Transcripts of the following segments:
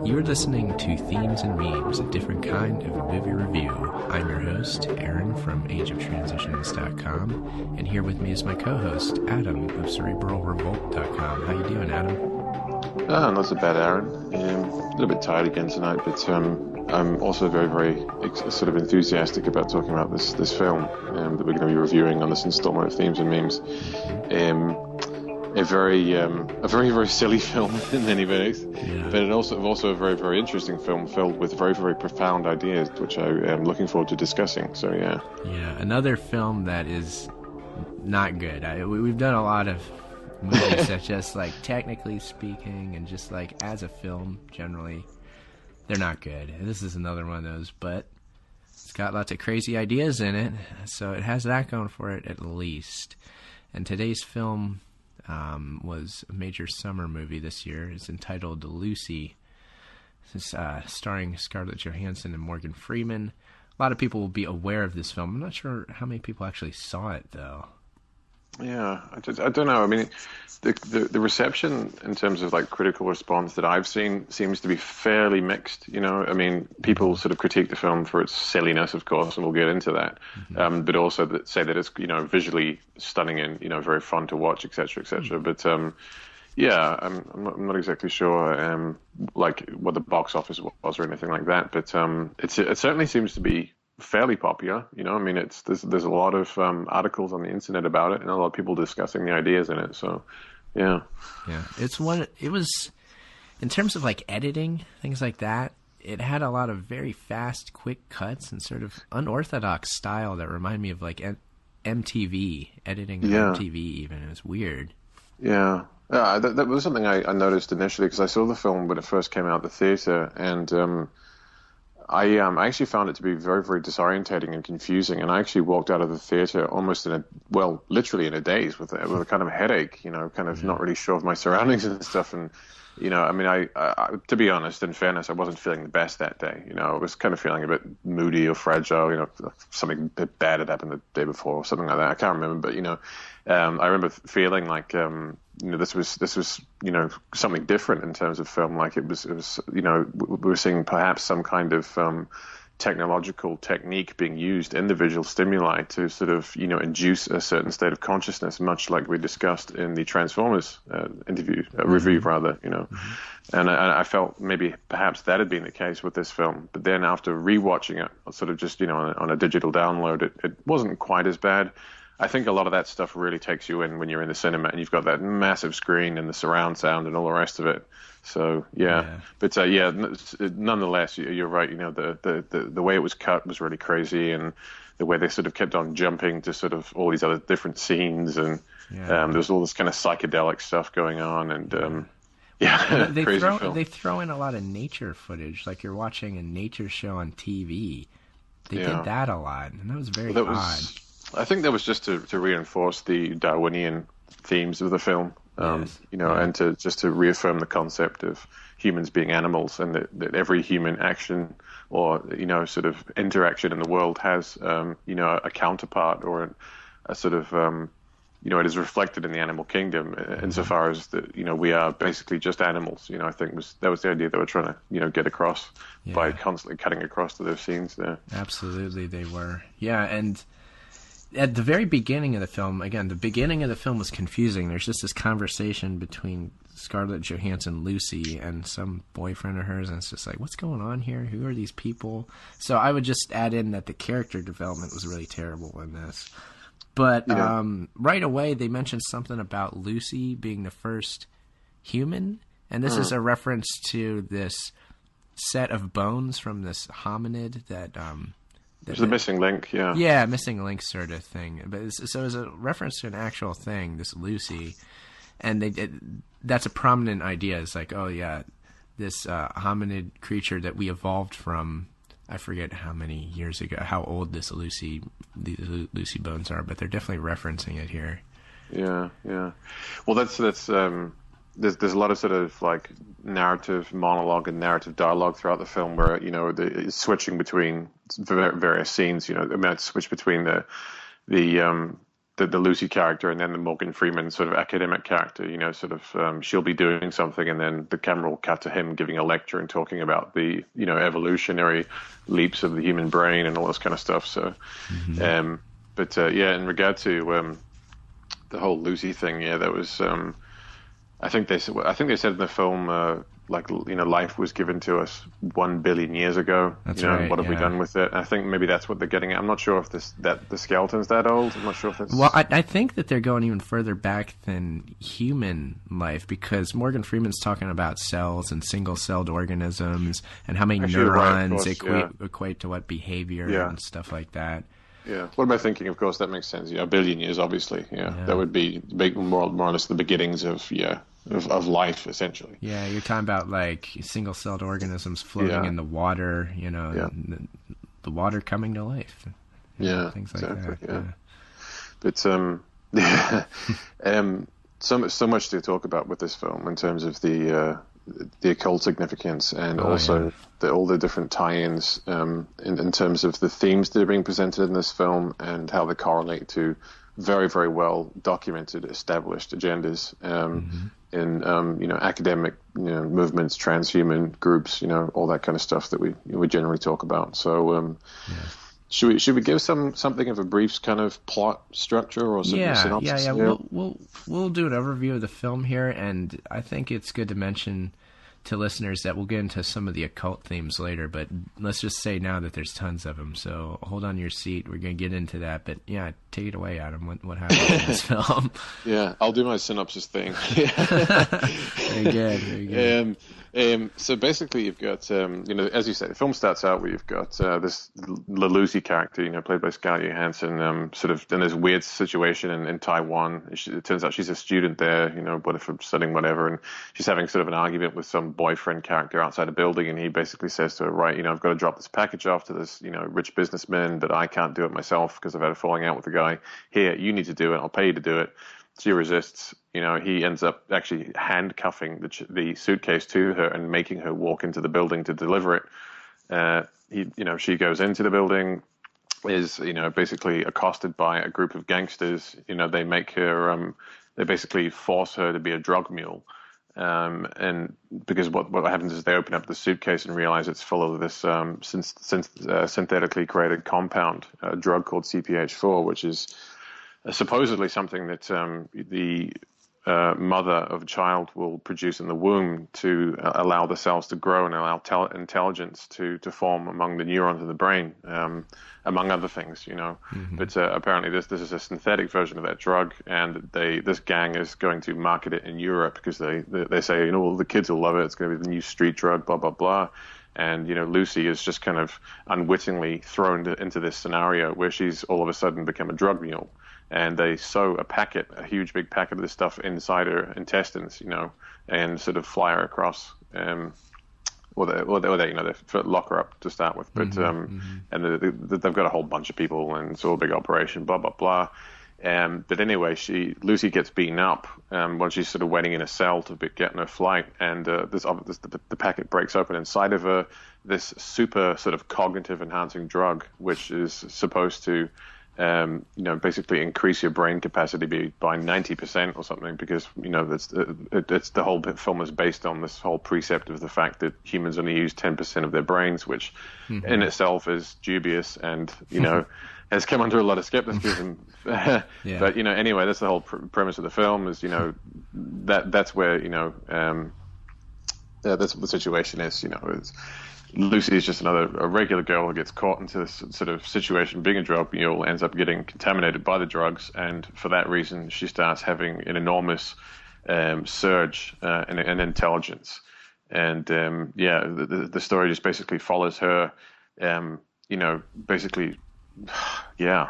You're listening to Themes and Memes, a different kind of movie review. I'm your host, Aaron from ageoftransitions.com, and here with me is my co-host, Adam of cerebralrevolt.com. How you doing, Adam? Not so bad, Aaron. A little bit tired again tonight, but I'm also very, very sort of enthusiastic about talking about this film that we're going to be reviewing on this installment of Themes and Memes. A very, very silly film in many ways, but also a very, very interesting film filled with very, very profound ideas, which I am looking forward to discussing. So yeah, another film that is not good. We've done a lot of movies that just like technically speaking, and just like as a film generally, they're not good. This is another one of those, but it's got lots of crazy ideas in it, so it has that going for it at least. And today's film was a major summer movie this year. It's entitled Lucy. This is starring Scarlett Johansson and Morgan Freeman. A lot of people will be aware of this film. I'm not sure how many people actually saw it, though. Yeah, I don't know. I mean, the reception in terms of like critical response that I've seen seems to be fairly mixed. You know, I mean, people sort of critique the film for its silliness, of course, and we'll get into that. Mm-hmm. But also say that it's visually stunning and very fun to watch, etc., etc. Mm-hmm. But yeah, I'm not exactly sure like what the box office was or anything like that. But it certainly seems to be fairly popular. I mean, there's a lot of articles on the internet about it, and a lot of people discussing the ideas in it. So yeah, it was in terms of like editing, things like that, it had a lot of very fast, quick cuts and sort of unorthodox style that remind me of like MTV editing on MTV even. It was weird. That was something I noticed initially, because I saw the film when it first came out at the theater, and I actually found it to be very, very disorientating and confusing, and I actually walked out of the theater almost literally in a daze with a kind of headache, not really sure of my surroundings and stuff. And I mean, I to be honest, in fairness, I wasn't feeling the best that day. I was kind of feeling a bit moody or fragile. Something a bit bad had happened the day before or something like that. I can't remember, but I remember feeling like this was something different in terms of film. Like it was we were seeing perhaps some kind of technological technique being used in the visual stimuli to sort of induce a certain state of consciousness, much like we discussed in the Transformers review rather. Mm-hmm. And I felt maybe perhaps that had been the case with this film, but then after rewatching it, sort of just on a digital download, it wasn't quite as bad. I think a lot of that stuff really takes you in when you're in the cinema and you've got that massive screen and the surround sound and all the rest of it. So but nonetheless, you're right. The way it was cut was really crazy, and the way they sort of kept on jumping to sort of all these other different scenes, and there was all this kind of psychedelic stuff going on, and Yeah, They crazy film. throw in a lot of nature footage, like you're watching a nature show on TV. They did Yeah. that a lot, and that was Well, very that odd. was, I think that was just to reinforce the Darwinian themes of the film, Yes. and to just to reaffirm the concept of humans being animals, and that every human action or sort of interaction in the world has a counterpart or a sort of it is reflected in the animal kingdom insofar as that we are basically just animals. I think that was the idea they were trying to get across by constantly cutting across to those scenes there. Absolutely, they were. Yeah, and at the very beginning of the film, again, the beginning of the film was confusing. There's just this conversation between Scarlett Johansson, Lucy, and some boyfriend of hers, and it's just like, what's going on here? Who are these people? So I would just add in that the character development was really terrible in this. But right away, they mentioned something about Lucy being the first human, and this is a reference to this set of bones from this hominid that... There's the missing link, yeah. Yeah, missing link sort of thing. But so it's a reference to an actual thing, this Lucy, and that's a prominent idea. It's like, oh yeah, this hominid creature that we evolved from. I forget how many years ago, how old these Lucy bones are, but they're definitely referencing it here. Yeah. Well, that's there's a lot of sort of like narrative monologue and narrative dialogue throughout the film where it's switching between various scenes. It's switch between the Lucy character and then the Morgan Freeman sort of academic character. She'll be doing something and then the camera will cut to him giving a lecture and talking about the evolutionary leaps of the human brain and all this kind of stuff. So, in regard to the whole Lucy thing, that was. I think they said in the film, life was given to us 1 billion years ago. That's right. What have we done with it? And I think maybe that's what they're getting at. I'm not sure if the skeleton's that old. I'm not sure if that's... Well, I think that they're going even further back than human life, because Morgan Freeman's talking about cells and single-celled organisms and how many neurons equate to what behavior and stuff like that. Yeah. What am I thinking? Of course, that makes sense. Yeah, 1 billion years, obviously. Yeah. That would be more or less the beginnings of life, essentially. Yeah, you're talking about like single-celled organisms floating in the water. The water coming to life. Things like that. Yeah. But so much to talk about with this film in terms of the occult significance and all the different tie-ins in terms of the themes that are being presented in this film and how they correlate to very, very well documented, established agendas in academic movements, transhuman groups, all that kind of stuff that we generally talk about. So should we give something of a brief kind of plot structure or synopsis? Yeah. We'll do an overview of the film here, and I think it's good to mention to listeners that we'll get into some of the occult themes later, but let's just say now that there's tons of them, so hold on your seat. We're going to get into that, but yeah, take it away, Adam. What happened in this film? Yeah, I'll do my synopsis thing. Very good. So basically you've got, as you say, the film starts out where you've got the Lucy character, played by Scarlett Johansson, sort of in this weird situation in Taiwan. It turns out she's a student there, for studying whatever, and she's having sort of an argument with some boyfriend character outside a building, and he basically says to her, right, I've got to drop this package off to this, rich businessman, but I can't do it myself because I've had a falling out with the guy. Here, you need to do it. I'll pay you to do it. She resists. He ends up actually handcuffing the suitcase to her and making her walk into the building to deliver it. She goes into the building, is basically accosted by a group of gangsters. They make her, they basically force her to be a drug mule. And because what happens is they open up the suitcase and realize it's full of this synthetically created compound, a drug called CPH4, which is supposedly something that the mother of a child will produce in the womb to allow the cells to grow and allow intelligence to form among the neurons in the brain, among other things, But apparently this is a synthetic version of that drug, and this gang is going to market it in Europe because they say, the kids will love it. It's going to be the new street drug, blah, blah, blah. And, Lucy is just kind of unwittingly thrown into this scenario where she's all of a sudden become a drug mule. and they sew a huge big packet of this stuff inside her intestines, and sort of fly her across. Or they lock her up to start with, but and they've got a whole bunch of people, and it's all a big operation, blah blah blah. But anyway, Lucy gets beaten up when she's sort of waiting in a cell to get on her flight, and the packet breaks open inside of her. This super sort of cognitive enhancing drug, which is supposed to basically increase your brain capacity by 90% or something, because it's the whole film is based on this whole precept of the fact that humans only use 10% of their brains, which in itself is dubious and has come under a lot of skepticism. But anyway, that's the whole premise of the film. Is that's where that's what the situation is. Lucy is just a regular girl who gets caught into this sort of situation, being a drug mule, ends up getting contaminated by the drugs, and for that reason, she starts having an enormous surge in intelligence. And the story just basically follows her. Basically, yeah.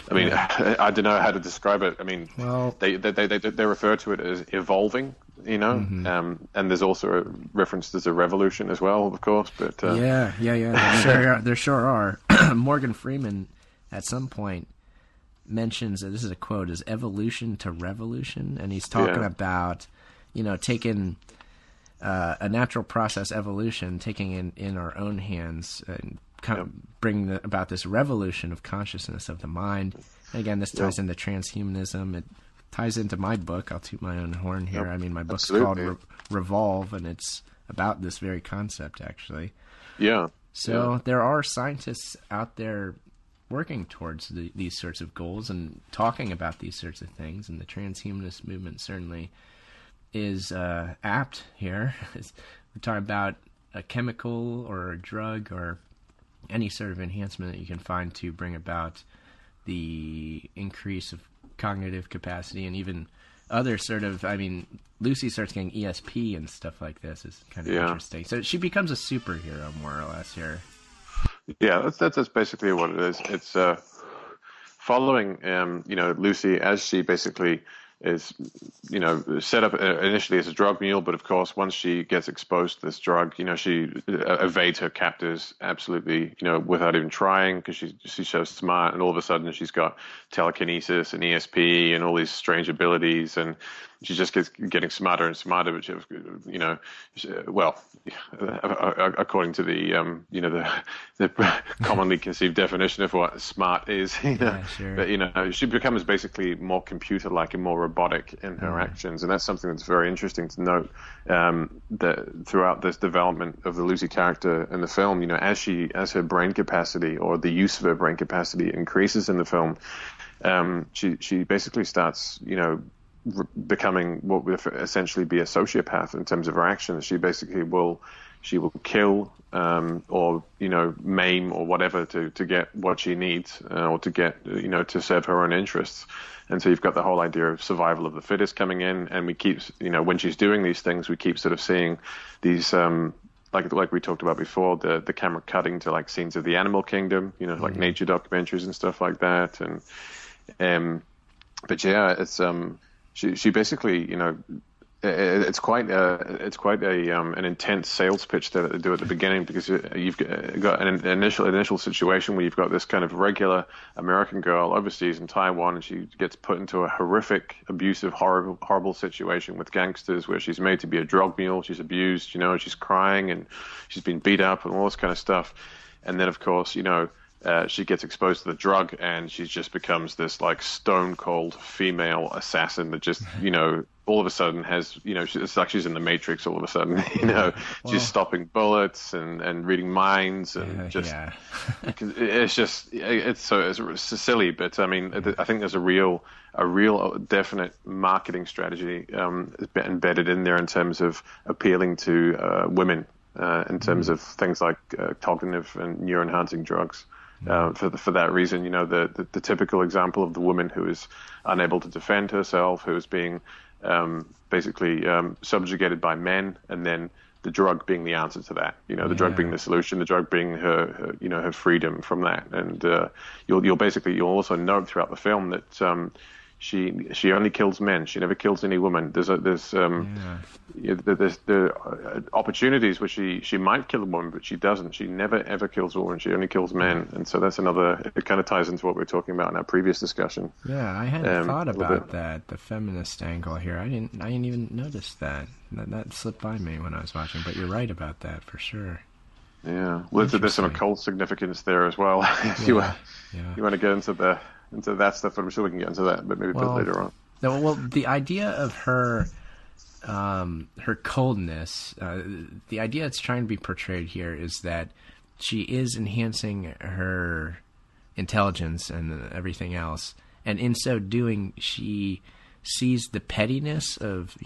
I mean, I don't know how to describe it. I mean, well, they refer to it as evolving. And there's also a reference. There's a revolution as well, of course. But there sure are. Morgan Freeman, at some point, mentions that this is a quote: "is evolution to revolution," and he's talking about, taking a natural process, evolution, taking in our own hands, and kind of bring about this revolution of consciousness of the mind. And again, this ties into transhumanism. It ties into my book. I'll toot my own horn here. I mean, my book's called Revolve, and it's about this very concept, actually. Yeah. So there are scientists out there working towards these sorts of goals and talking about these sorts of things, and the transhumanist movement certainly is apt here. We're talking about a chemical or a drug or any sort of enhancement that you can find to bring about the increase of cognitive capacity, and even other sort of, Lucy starts getting ESP and stuff like this. Is kind of interesting. So she becomes a superhero, more or less, here. Yeah, that's basically what it is. It's following, Lucy as she basically is, set up initially as a drug mule, but of course, once she gets exposed to this drug, she evades her captors absolutely, without even trying, because she's so smart, and all of a sudden she's got telekinesis and ESP and all these strange abilities, and she just gets getting smarter and smarter. But according to the commonly conceived definition of what smart is, but she becomes basically more computer-like and more robotic in her actions, and that's something that's very interesting to note. That throughout this development of the Lucy character in the film, as her brain capacity or the use of her brain capacity increases in the film, she basically starts, becoming what would essentially be a sociopath in terms of her actions. She basically will kill or maim or whatever to get what she needs, or to get to serve her own interests. And so you've got the whole idea of survival of the fittest coming in, and we keep when she's doing these things, we keep sort of seeing these like we talked about before, the camera cutting to like scenes of the animal kingdom, like nature documentaries and stuff like that. And but yeah, it's she basically, it's quite an intense sales pitch that they do at the beginning, because you've got an initial situation where you've got this kind of regular American girl overseas in Taiwan, and she gets put into a horrific, abusive, horrible situation with gangsters, where she's made to be a drug mule. She's abused, she's crying, and she's been beat up and all this kind of stuff. And then, of course, she gets exposed to the drug, and she just becomes this like stone cold female assassin that just, all of a sudden has, it's like she's in the Matrix all of a sudden, she's stopping bullets and reading minds, and it's just, it's silly, but I think there's a real definite marketing strategy embedded in there in terms of appealing to women, in terms of things like cognitive and neuroenhancing drugs. For that reason, the typical example of the woman who is unable to defend herself, who is being basically subjugated by men, and then the drug being the answer to that, the drug being the solution, the drug being her freedom from that. And you'll also note throughout the film that she only kills men. She never kills any women. There's opportunities where she might kill a woman, but she doesn't. She never ever kills a woman. She only kills men. And so that's another. It kind of ties into what we were talking about in our previous discussion. Yeah, I hadn't thought about that, the feminist angle here. I didn't even notice that. That slipped by me when I was watching. But you're right about that for sure. Yeah, well, there's some occult significance there as well. You want to get into that stuff, I'm sure we can get into that, but maybe a bit later on. Well, the idea of her coldness, the idea it's trying to be portrayed here is that she is enhancing her intelligence and everything else, and in so doing, she sees the pettiness of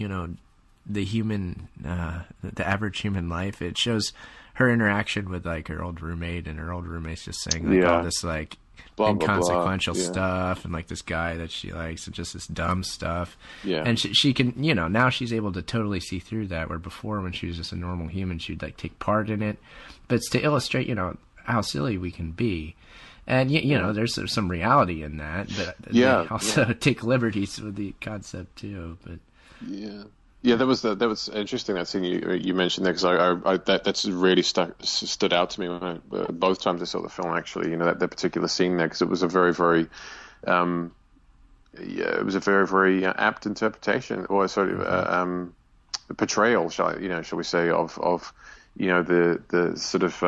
the human, the average human life. It shows her interaction with like her old roommate, and her old roommate's just saying like all this like blah, inconsequential blah, blah. Stuff, and like this guy that she likes, and just this dumb stuff. Yeah. And she can, now she's able to totally see through that, where before when she was just a normal human, she'd like take part in it. But it's to illustrate, how silly we can be. And, there's some reality in that, but they also take liberties with the concept too. But yeah, that was interesting, that scene you mentioned there, because that's really stood out to me when both times I saw the film, actually. That particular scene there, because it was a very very apt interpretation, or sort of portrayal, shall we say, of the sort of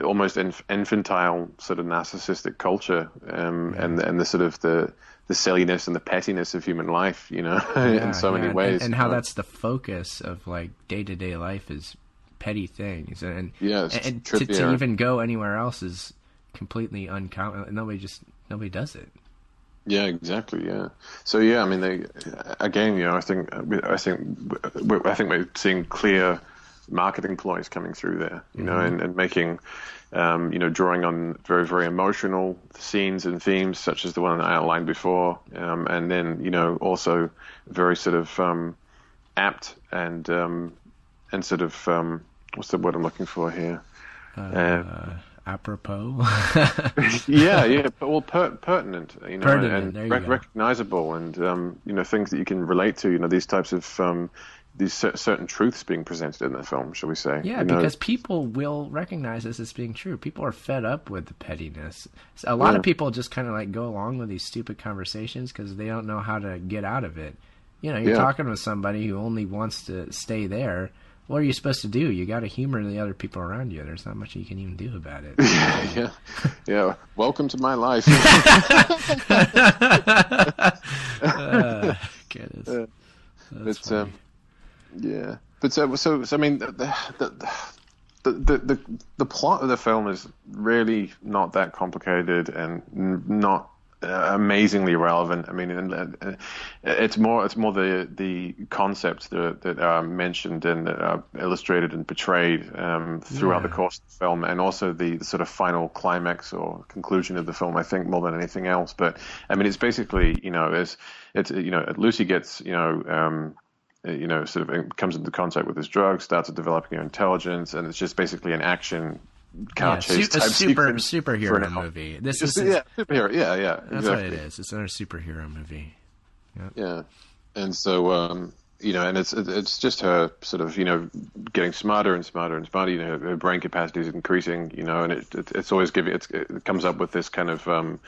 almost infantile sort of narcissistic culture, and the sort of the silliness and the pettiness of human life, in so many ways. And how that's the focus of like day-to-day life is petty things. And to even go anywhere else is completely uncommon. Nobody does it. Yeah, exactly. Yeah. So I mean, I think we're seeing clear marketing ploys coming through there, and making, drawing on very, very emotional scenes and themes, such as the one I outlined before, and then, also very sort of apt and sort of, what's the word I'm looking for here? Apropos. Pertinent, and recognizable, and things that you can relate to, these types of these certain truths being presented in the film, shall we say? Yeah, because people will recognize this as being true. People are fed up with the pettiness. A lot of people just kind of like go along with these stupid conversations because they don't know how to get out of it. You're talking with somebody who only wants to stay there. What are you supposed to do? You got to humor the other people around you. There's not much you can even do about it. Yeah. Welcome to my life. Goodness. That's funny. Yeah, but so I mean, the plot of the film is really not that complicated and not amazingly relevant. I mean, it's more the concepts that are mentioned and that are illustrated and portrayed throughout the course of the film, and also the sort of final climax or conclusion of the film, I think, more than anything else. But I mean, it's basically Lucy gets sort of comes into contact with this drug, starts developing her intelligence, and it's just basically an action car chase type superhero movie. This is superhero. Yeah, that's exactly. what it is. It's another superhero movie. Yep. Yeah, and so and it's just her sort of getting smarter and smarter and smarter. Her brain capacity is increasing. And it's always it comes up with this kind of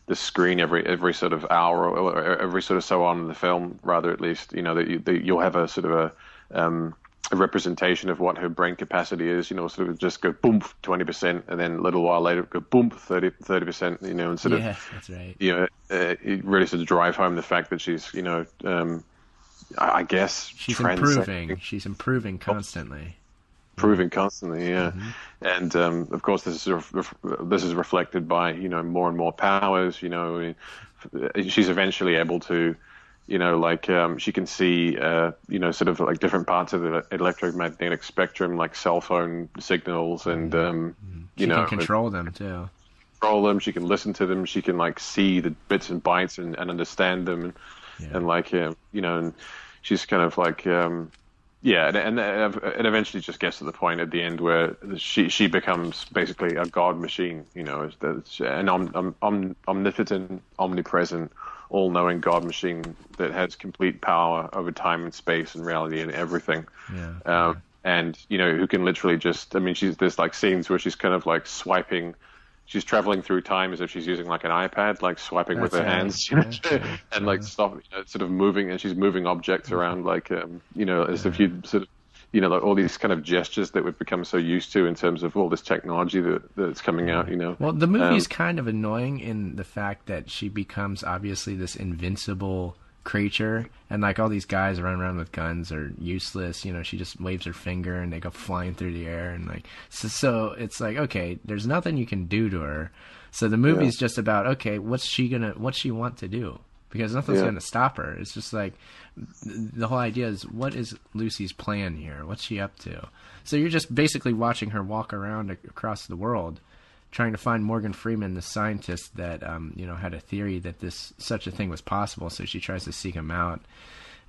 the screen every sort of hour or every sort of so on in the film, rather, at least, that you'll have a sort of a representation of what her brain capacity is, sort of just go boom 20%, and then a little while later go boom 30%, and sort of that's right. It really sort of drive home the fact that she's I guess she's improving. She's improving constantly. Improving constantly, yeah. And of course, this is reflected by more and more powers. She's eventually able to, she can see sort of like different parts of the electromagnetic spectrum, like cell phone signals, and she can control them too. Control them. She can listen to them. She can like see the bits and bytes and understand them, and like and she's kind of like Yeah, and it eventually just gets to the point at the end where she becomes basically a god machine, you know, an omnipotent, omnipresent, all-knowing god machine that has complete power over time and space and reality and everything. Yeah. And you know, who can literally just, I mean, there's like scenes where she's kind of like swiping. She's traveling through time as if she's using like an iPad, like swiping with her hands, you know, and like stop, you know, sort of moving, and she's moving objects around, like, you know, as if you sort of, you know, like all these kind of gestures that we've become so used to in terms of all this technology that's coming out, you know. Well, the movie's kind of annoying in the fact that she becomes obviously this invincible creature, and like all these guys running around with guns are useless. You know, she just waves her finger and they go flying through the air, and like so it's like, okay, there's nothing you can do to her. So the movie's just about, okay, what's she want to do? Because nothing's going to stop her. It's just like the whole idea is, what is Lucy's plan here? What's she up to? So you're just basically watching her walk around across the world, trying to find Morgan Freeman, the scientist that you know, had a theory that such a thing was possible. So she tries to seek him out,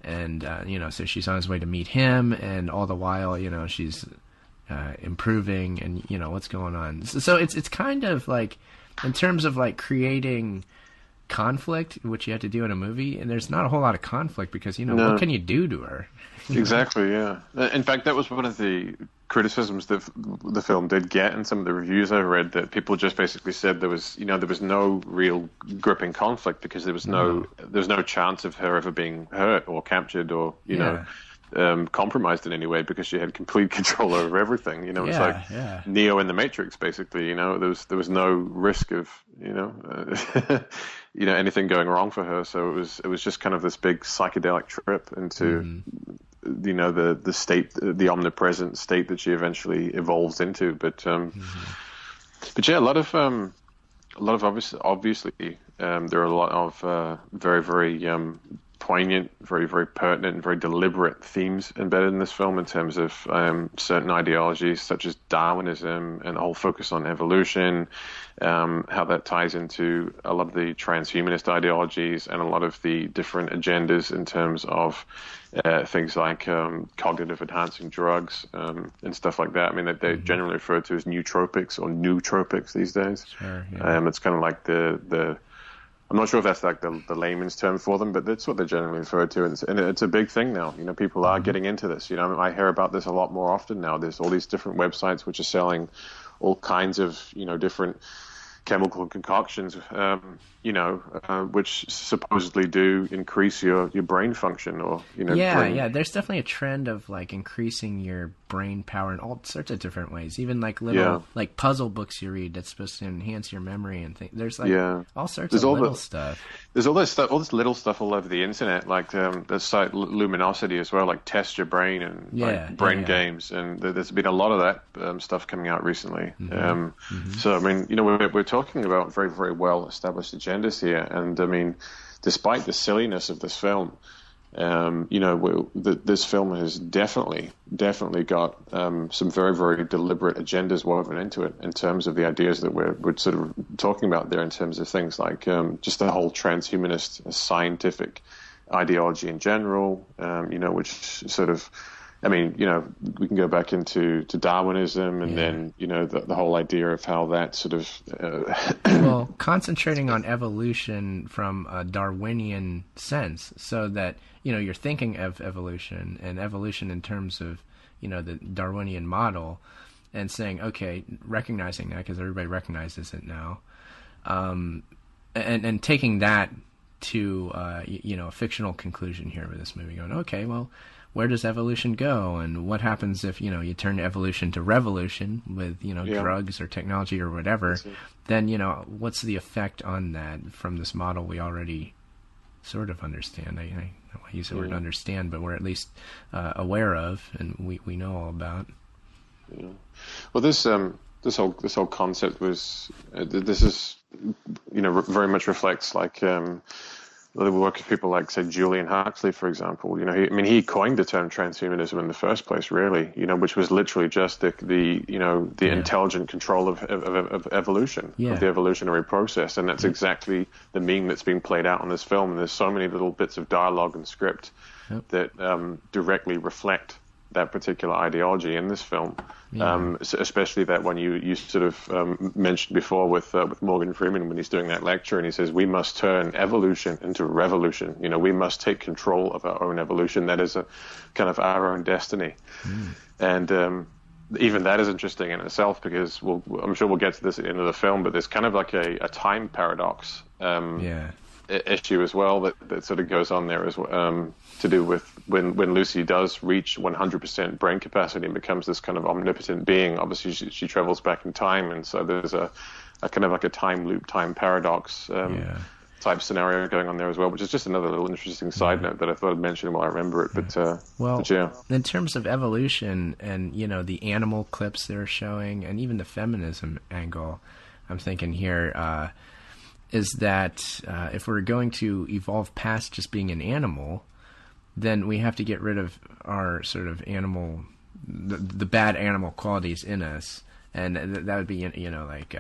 and you know, so she's on his way to meet him, and all the while, you know, she's improving, and you know what's going on. So it's kind of like, in terms of like creating conflict, which you have to do in a movie, and there's not a whole lot of conflict because, you know, what can you do to her? Exactly, yeah. In fact, that was one of the criticisms that the film did get in some of the reviews I read, that people just basically said there was no real gripping conflict because there was no chance of her ever being hurt or captured or, you know, compromised in any way, because she had complete control over everything. You know, it's like Neo in the Matrix, basically. You know, there was no risk of, you know, you know, anything going wrong for her. So it was just kind of this big psychedelic trip into, you know, the state, the omnipresent state that she eventually evolves into. But yeah, a lot of obviously there are a lot of very, very poignant, very, very pertinent, and very deliberate themes embedded in this film in terms of certain ideologies such as Darwinism and the whole focus on evolution, how that ties into a lot of the transhumanist ideologies and a lot of the different agendas in terms of things like cognitive enhancing drugs and stuff like that. I mean, they're generally referred to as nootropics or nootropics these days. Sure, yeah. It's kind of like the I'm not sure if that's like the layman's term for them, but that's what they're generally referred to. And it's a big thing now. You know, people are getting into this. You know, I hear about this a lot more often now. There's all these different websites which are selling all kinds of, you know, different chemical concoctions, you know, which supposedly do increase your brain function, or, you know. Yeah. There's definitely a trend of like increasing your brain power in all sorts of different ways. Even like little like puzzle books you read that's supposed to enhance your memory and things. There's like all sorts of little stuff. There's all this stuff, all this little stuff all over the internet, like the site Luminosity as well, like test your brain and like brain games, and there's been a lot of that stuff coming out recently. So I mean, you know, we're talking about very, very well established agendas here, and I mean, despite the silliness of this film, you know, this film has definitely got some very, very deliberate agendas woven into it in terms of the ideas that we're sort of talking about there, in terms of things like just the whole transhumanist scientific ideology in general, you know, which sort of, I mean, you know, we can go back into Darwinism, and then, you know, the whole idea of how that sort of well, concentrating on evolution from a Darwinian sense, so that, you know, you're thinking of evolution in terms of, you know, the Darwinian model, and saying, okay, recognizing that because everybody recognizes it now, and taking that to you know, a fictional conclusion here with this movie, going, okay, well, where does evolution go, and what happens if, you know, you turn evolution to revolution with, you know, drugs or technology or whatever? Then, you know, what's the effect on that from this model we already sort of understand? I use the word understand, but we're at least aware of, and we know all about. Yeah. Well, this whole concept was this is, you know, very much reflects like the work of people like, say, Julian Huxley, for example. You know, he coined the term transhumanism in the first place, really. You know, which was literally just the intelligent control of evolution, of the evolutionary process, and that's exactly the meme that's being played out on this film. And there's so many little bits of dialogue and script that directly reflect that particular ideology in this film. Yeah. Especially that one you sort of mentioned before with Morgan Freeman when he's doing that lecture, and he says we must turn evolution into revolution. We must take control of our own evolution. That is a kind of our own destiny. And even that is interesting in itself, because I'm sure we'll get to this at the end of the film, but there's kind of like a time paradox issue as well that sort of goes on there as well, to do with when Lucy does reach 100% brain capacity and becomes this kind of omnipotent being. Obviously she travels back in time, and so there's a kind of like a time loop, time paradox type scenario going on there as well, which is just another little interesting side note that I thought I'd mention while I remember it. But yeah, in terms of evolution and the animal clips they're showing, and even the feminism angle, I'm thinking here is that if we're going to evolve past just being an animal, then we have to get rid of our sort of animal, the bad animal qualities in us, and that would be like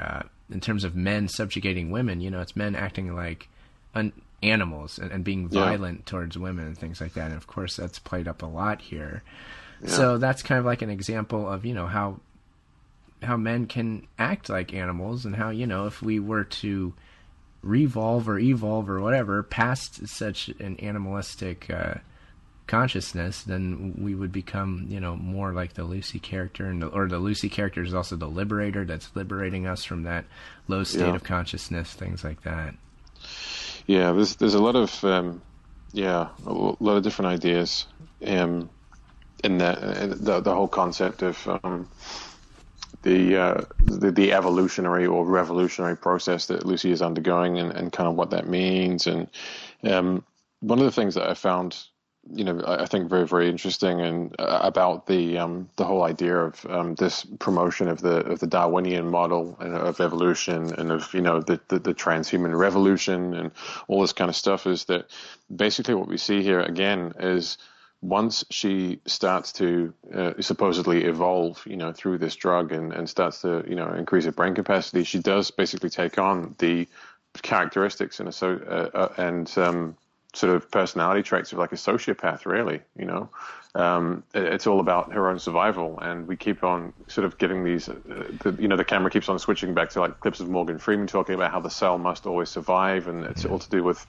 in terms of men subjugating women, it's men acting like animals and being violent towards women and things like that. And of course that's played up a lot here. So that's kind of like an example of how men can act like animals, and how if we were to revolve or evolve or whatever past such an animalistic consciousness, then we would become more like the Lucy character, or the Lucy character is also the liberator that's liberating us from that low state of consciousness, things like that. There's a lot of a lot of different ideas in that, the whole concept of the evolutionary or revolutionary process that Lucy is undergoing, and kind of what that means. And one of the things that I found, I think very, very interesting, and about the whole idea of this promotion of the Darwinian model and of evolution, and of the transhuman revolution and all this kind of stuff, is that basically what we see here again is, once she starts to supposedly evolve, through this drug, and starts to increase her brain capacity, she does basically take on the characteristics and sort of personality traits of like a sociopath, really. It's all about her own survival, and we keep on sort of getting these the camera keeps on switching back to like clips of Morgan Freeman talking about how the cell must always survive, and it's all to do with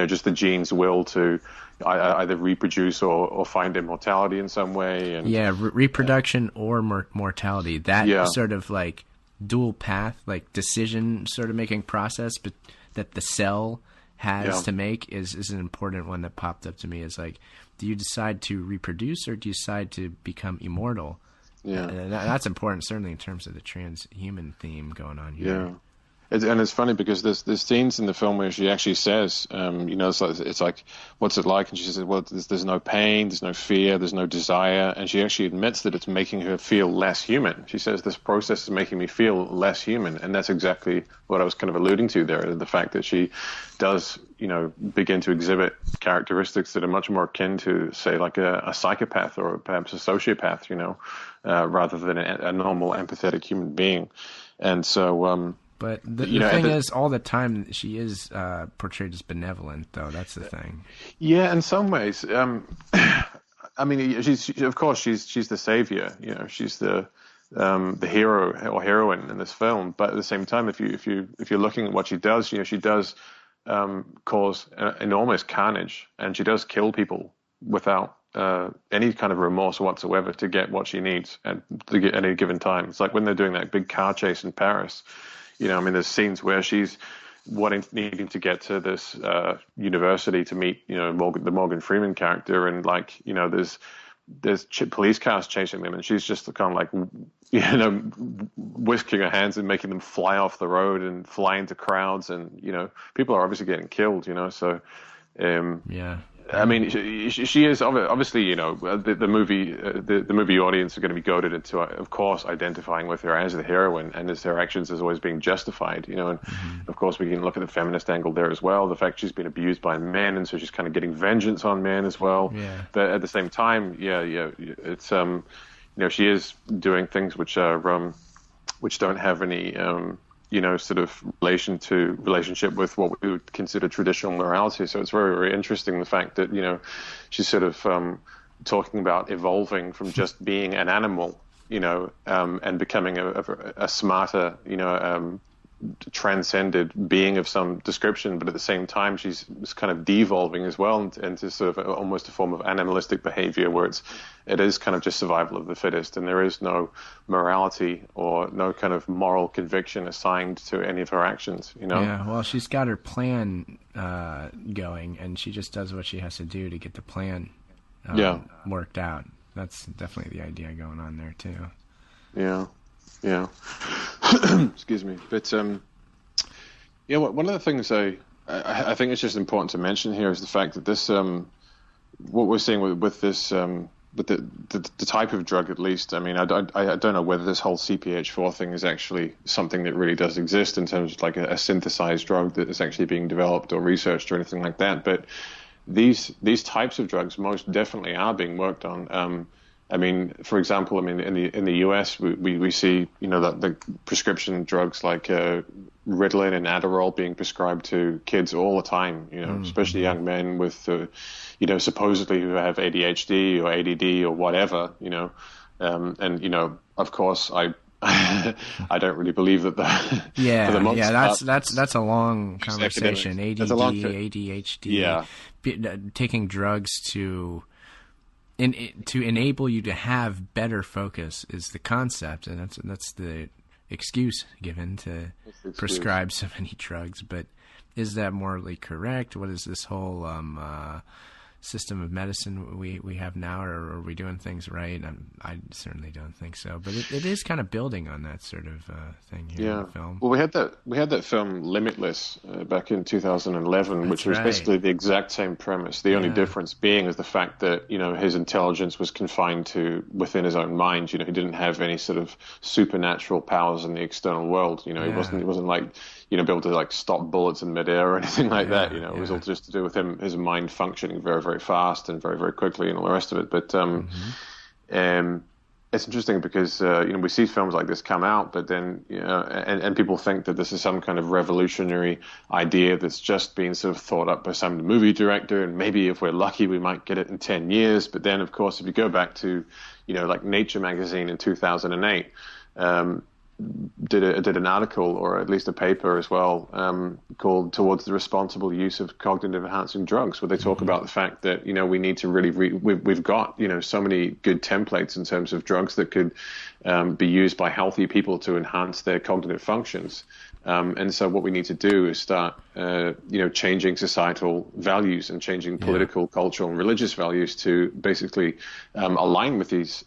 just the gene's will to either reproduce or find immortality in some way. And reproduction or mortality, that sort of like dual path, like decision sort of making process, but that the cell has to make is an important one that popped up to me. Is like, do you decide to reproduce, or do you decide to become immortal? And that's important, certainly in terms of the transhuman theme going on here. And it's funny because there's scenes in the film where she actually says, it's like, what's it like? And she says, well, there's no pain, there's no fear, there's no desire. And she actually admits that it's making her feel less human. She says, this process is making me feel less human. And that's exactly what I was kind of alluding to there, the fact that she does, begin to exhibit characteristics that are much more akin to, say, like a psychopath or perhaps a sociopath, rather than a normal empathetic human being. And so, but the thing is, all the time she is portrayed as benevolent, though. That's the thing. Yeah, in some ways. I mean, she's the savior. She's the hero or heroine in this film. But at the same time, if you're looking at what she does, she does cause enormous carnage, and she does kill people without any kind of remorse whatsoever to get what she needs and to get any given time. It's like when they're doing that big car chase in Paris. There's scenes where she's needing to get to this university to meet, the Morgan Freeman character, and there's police cars chasing them, and she's just kind of like, whisking her hands and making them fly off the road and fly into crowds, and people are obviously getting killed. So I mean, she is obviously, the movie audience are going to be goaded into, of course, identifying with her as the heroine, and as her actions as always being justified, and of course we can look at the feminist angle there as well, the fact she's been abused by men, and so she's kind of getting vengeance on men as well. But at the same time, it's she is doing things which don't have any sort of relationship with what we would consider traditional morality. So it's very, very interesting, the fact that, she's sort of talking about evolving from just being an animal, and becoming a smarter, transcended being of some description, but at the same time she's kind of devolving as well into sort of almost a form of animalistic behavior where it is kind of just survival of the fittest, and there is no morality or no kind of moral conviction assigned to any of her actions. Yeah, well, she's got her plan going, and she just does what she has to do to get the plan worked out. That's definitely the idea going on there too. Yeah. Excuse me. But one of the things I think it's just important to mention here is the fact that this what we're seeing with this with the type of drug, at least. I mean, I don't know whether this whole CPH4 thing is actually something that really does exist in terms of like a synthesized drug that is actually being developed or researched or anything like that. But these types of drugs most definitely are being worked on. I mean, for example, in the US, we see, that the prescription drugs like Ritalin and Adderall being prescribed to kids all the time, especially young men with, supposedly who have ADHD or ADD or whatever, and, of course, I don't really believe that that's a long conversation. ADD, ADHD, taking drugs to enable you to have better focus is the concept, and that's the excuse given to prescribe so many drugs. But is that morally correct? What is this whole system of medicine we have now, or are we doing things right? I certainly don't think so, but it is kind of building on that sort of thing here in the film. Well, we had that film Limitless back in 2011, which was basically the exact same premise. The only difference being is the fact that his intelligence was confined to within his own mind. He didn't have any sort of supernatural powers in the external world. He wasn't like be able to like stop bullets in midair or anything like that. It was all just to do with his mind functioning very, very fast and very, very quickly and all the rest of it. But it's interesting because we see films like this come out, but then and people think that this is some kind of revolutionary idea that's just been sort of thought up by some movie director, and maybe if we're lucky we might get it in 10 years. But then of course if you go back to like Nature magazine in 2008, did an article, or at least a paper as well, called "Towards the Responsible Use of Cognitive Enhancing Drugs," where they talk about the fact that we need to really we've got so many good templates in terms of drugs that could be used by healthy people to enhance their cognitive functions. And so what we need to do is start, changing societal values and changing political, cultural, and religious values to basically align with these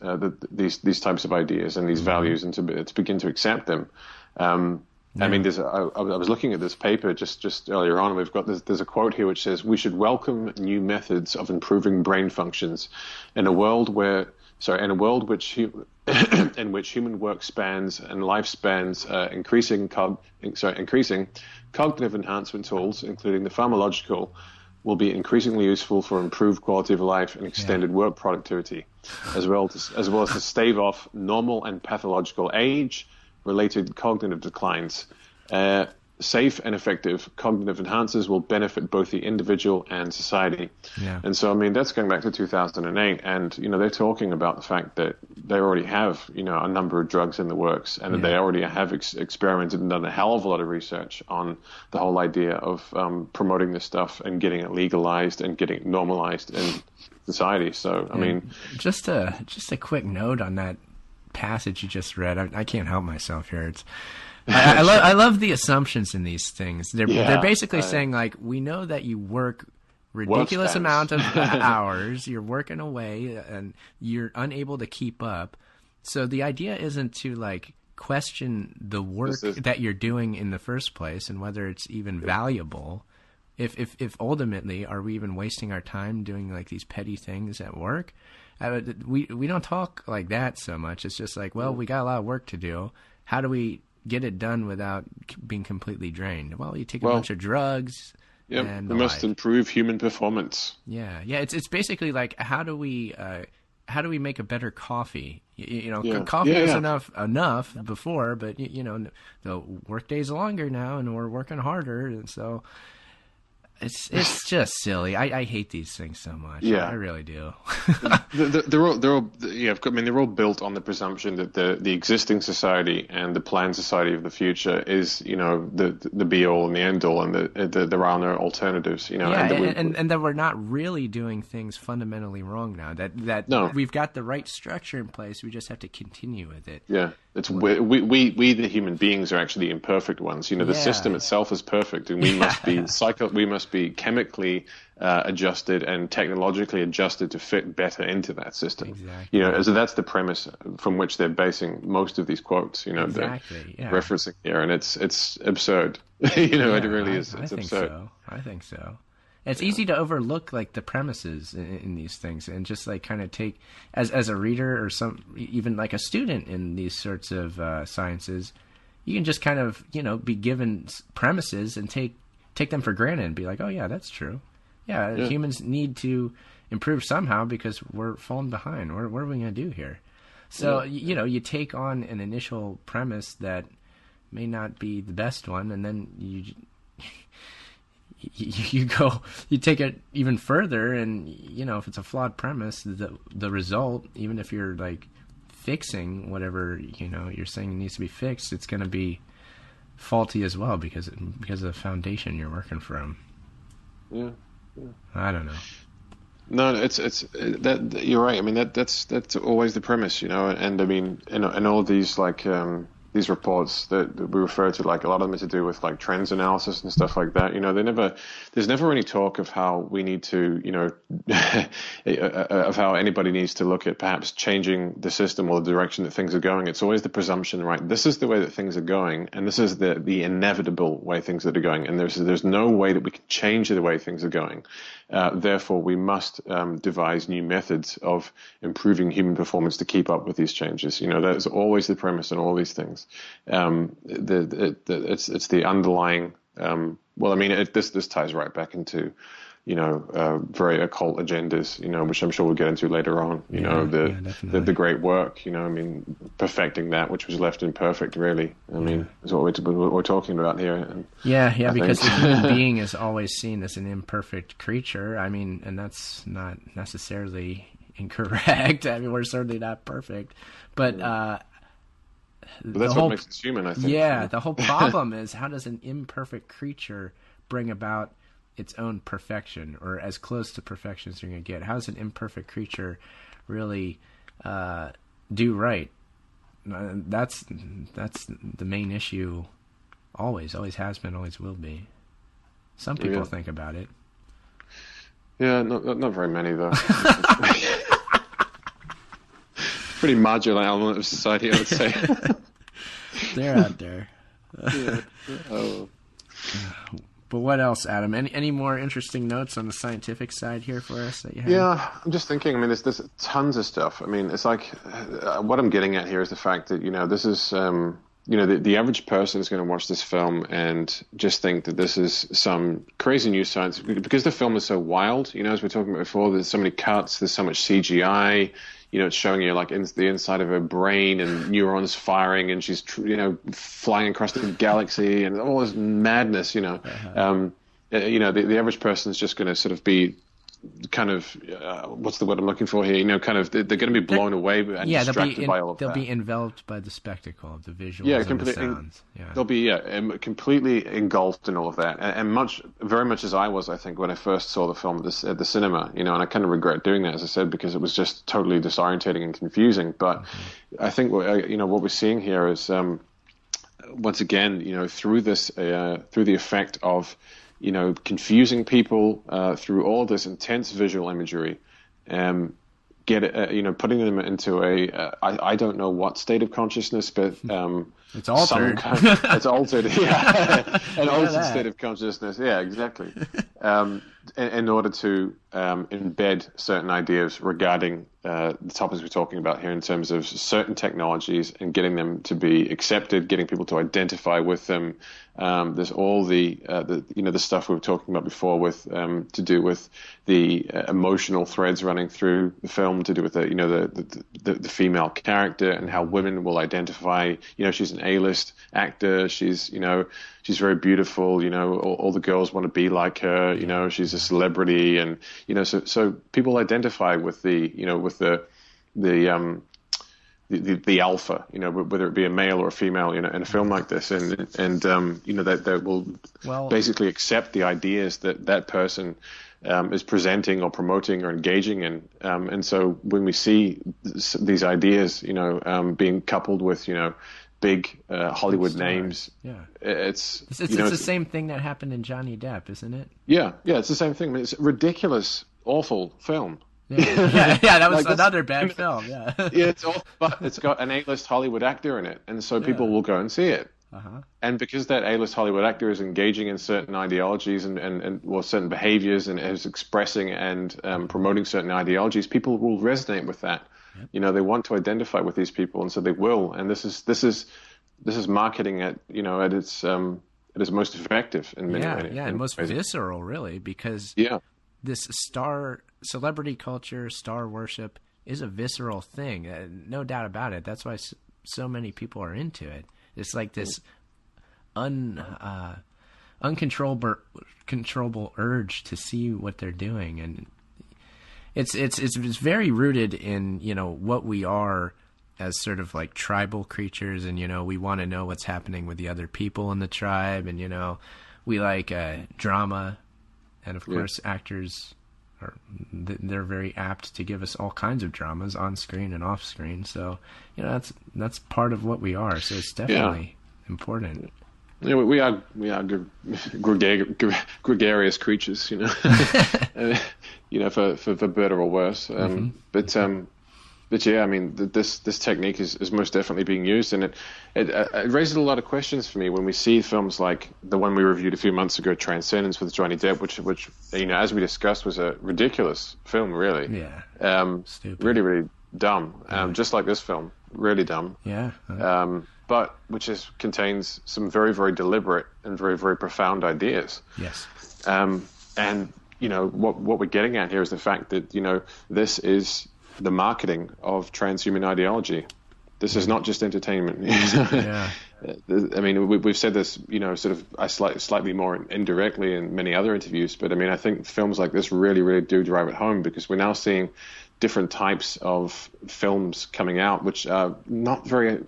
types of ideas and these values, and to begin to accept them. I mean, I was looking at this paper just earlier on. We've got there's a quote here which says, "We should welcome new methods of improving brain functions in a world which in which human work spans and lifespans increasing cognitive enhancement tools, including the pharmacological, will be increasingly useful for improved quality of life and extended work productivity, as well as to stave off normal and pathological age-related cognitive declines. Safe and effective cognitive enhancers will benefit both the individual and society." And so, I mean, that's going back to 2008, and they're talking about the fact that they already have a number of drugs in the works, and that they already have experimented and done a hell of a lot of research on the whole idea of promoting this stuff and getting it legalized and getting it normalized in society. So, I mean, just a quick note on that passage you just read. I can't help myself here. I love the assumptions in these things. They're basically saying, like, we know that you work ridiculous amount of hours, you're working away, and you're unable to keep up. So the idea isn't to like question the work that you're doing in the first place and whether it's even valuable. If ultimately, are we even wasting our time doing like these petty things at work? We don't talk like that so much. It's just like, well, we got a lot of work to do. How do we get it done without being completely drained? Well, you take a bunch of drugs. And we must improve human performance. It's basically like, how do we make a better coffee? Coffee was enough before, but the work days are longer now, and we're working harder, and so It's just silly. I hate these things so much. Yeah. I really do. They're all yeah. I mean, they're all built on the presumption that the existing society and the planned society of the future is, the be all and the end all, and that there are no alternatives. Yeah, and that we're not really doing things fundamentally wrong now. That No. We've got the right structure in place. We just have to continue with it. Yeah, it's we the human beings are actually imperfect ones. The system itself is perfect, and we must be we must be chemically adjusted and technologically adjusted to fit better into that system. Exactly. So that's the premise from which they're basing most of these quotes. Exactly. Yeah. Referencing here, and it's absurd. It really is. It's absurd. I think so. It's easy to overlook like the premises in these things, and just like kind of take as a reader or even like a student in these sorts of sciences, you can just kind of be given premises and take them for granted and be like, oh yeah, that's true. Yeah, humans need to improve somehow because we're falling behind. What are we going to do here? So you take on an initial premise that may not be the best one, and then you take it even further, and if it's a flawed premise, the result, even if you're like fixing whatever you're saying needs to be fixed, it's going to be faulty as well because of the foundation you're working from. Yeah. I don't know. No, it's that you're right. I mean that's always the premise, and I mean in all these like these reports that we refer to, like a lot of them are to do with like trends analysis and stuff like that. There's never any talk of how we need to, of how anybody needs to look at perhaps changing the system or the direction that things are going. It's always the presumption, right? This is the way that things are going, and this is the inevitable way things that are going, and there's no way that we can change the way things are going. Therefore, we must devise new methods of improving human performance to keep up with these changes. That is always the premise in all these things. It's the underlying. Well, I mean, this ties right back into very occult agendas, which I'm sure we'll get into later on. The great work. I mean, perfecting that which was left imperfect. Really, I mean, is what we're talking about here. And because the human being is always seen as an imperfect creature. I mean, and that's not necessarily incorrect. I mean, we're certainly not perfect, but that's what makes us human, I think. Yeah, the whole problem is, how does an imperfect creature bring about its own perfection, or as close to perfection as you're going to get? How does an imperfect creature really do right? That's the main issue. Always has been, always will be. Some people think about it. Yeah, not very many though. Pretty marginal element of society, I would say. They're out there. Yeah. Oh. But what else, Adam? Any more interesting notes on the scientific side here for us that you have? Yeah, I'm just thinking. I mean, there's tons of stuff. I mean, it's like what I'm getting at here is the fact that this is the average person is going to watch this film and just think that this is some crazy new science because the film is so wild. As we were talking about before, there's so many cuts, there's so much CGI. It's showing you like the inside of her brain and neurons firing, and she's flying across the galaxy and all this madness. The average person is just going to sort of be kind of what's the word I'm looking for here? Kind of they're going to be blown away and distracted by all of that. They'll be enveloped by the spectacle of the visuals and the sounds. They'll be completely engulfed in all of that, and very much as I was, I think, when I first saw the film at the cinema. And I kind of regret doing that, as I said, because it was just totally disorientating and confusing. But I think what we're seeing here is once again, through the effect of confusing people through all this intense visual imagery, putting them into I don't know what state of consciousness, but it's altered. It's altered, an altered state of consciousness, exactly. In order to embed certain ideas regarding the topics we're talking about here in terms of certain technologies and getting them to be accepted, getting people to identify with them. There's all the stuff we were talking about before with to do with the emotional threads running through the film, to do with the female character and how women will identify. She's an A-list actor. She's she's very beautiful. All the girls want to be like her. She's a celebrity, and so people identify with the alpha, whether it be a male or a female, in a film like this, and that will basically accept the ideas that person is presenting or promoting or engaging in, and so when we see these ideas, being coupled with big Hollywood names, it's the same thing that happened in Johnny Depp, isn't it? Yeah, it's the same thing. I mean, it's a ridiculous, awful film. Yeah, that was another bad film. Yeah, it's all, but it's got an A-list Hollywood actor in it, and so people will go and see it. And because that A-list Hollywood actor is engaging in certain ideologies and certain behaviors, and is expressing and promoting certain ideologies, people will resonate with that. Yep. They want to identify with these people, and so they will. And this is marketing at its most effective in many ways. Yeah, and most visceral, really, because this celebrity culture, star worship is a visceral thing. No doubt about it. That's why so many people are into it. It's like this uncontrollable urge to see what they're doing, and it's very rooted in what we are as sort of like tribal creatures, and we want to know what's happening with the other people in the tribe, and we like drama, and of course actors they're very apt to give us all kinds of dramas on screen and off screen. So that's part of what we are. So it's definitely important. We are gregarious creatures, for better or worse. But yeah, I mean, this technique is most definitely being used, and it raises a lot of questions for me when we see films like the one we reviewed a few months ago, Transcendence with Johnny Depp, which as we discussed, was a ridiculous film, really. Yeah. Stupid. Really, really dumb. Just like this film, really dumb. Yeah. But which contains some very, very deliberate and very, very profound ideas. Yes. And what we're getting at here is the fact that this is the marketing of transhuman ideology. This is not just entertainment. Yeah. I mean, we've said this, sort of slightly more indirectly in many other interviews, but I mean, I think films like this really, really do drive it home, because we're now seeing different types of films coming out, which are not very,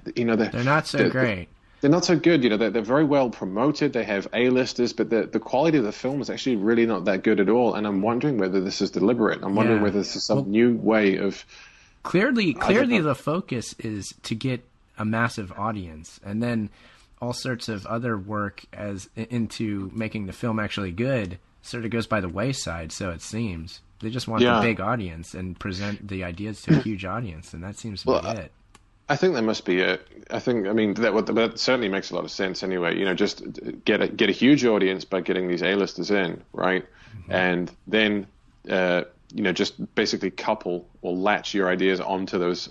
they're not so great. They're not so good. They're very well promoted. They have A-listers, but the quality of the film is actually really not that good at all. And I'm wondering whether this is deliberate. I'm wondering whether this is some new way of... Clearly the focus is to get a massive audience, and then all sorts of other work into making the film actually good sort of goes by the wayside, so it seems. They just want the big audience and present the ideas to a huge audience, and that seems to be it. I think that must be it. That certainly makes a lot of sense anyway. Just get a huge audience by getting these A-listers in, right? Mm-hmm. And then just basically couple or latch your ideas onto those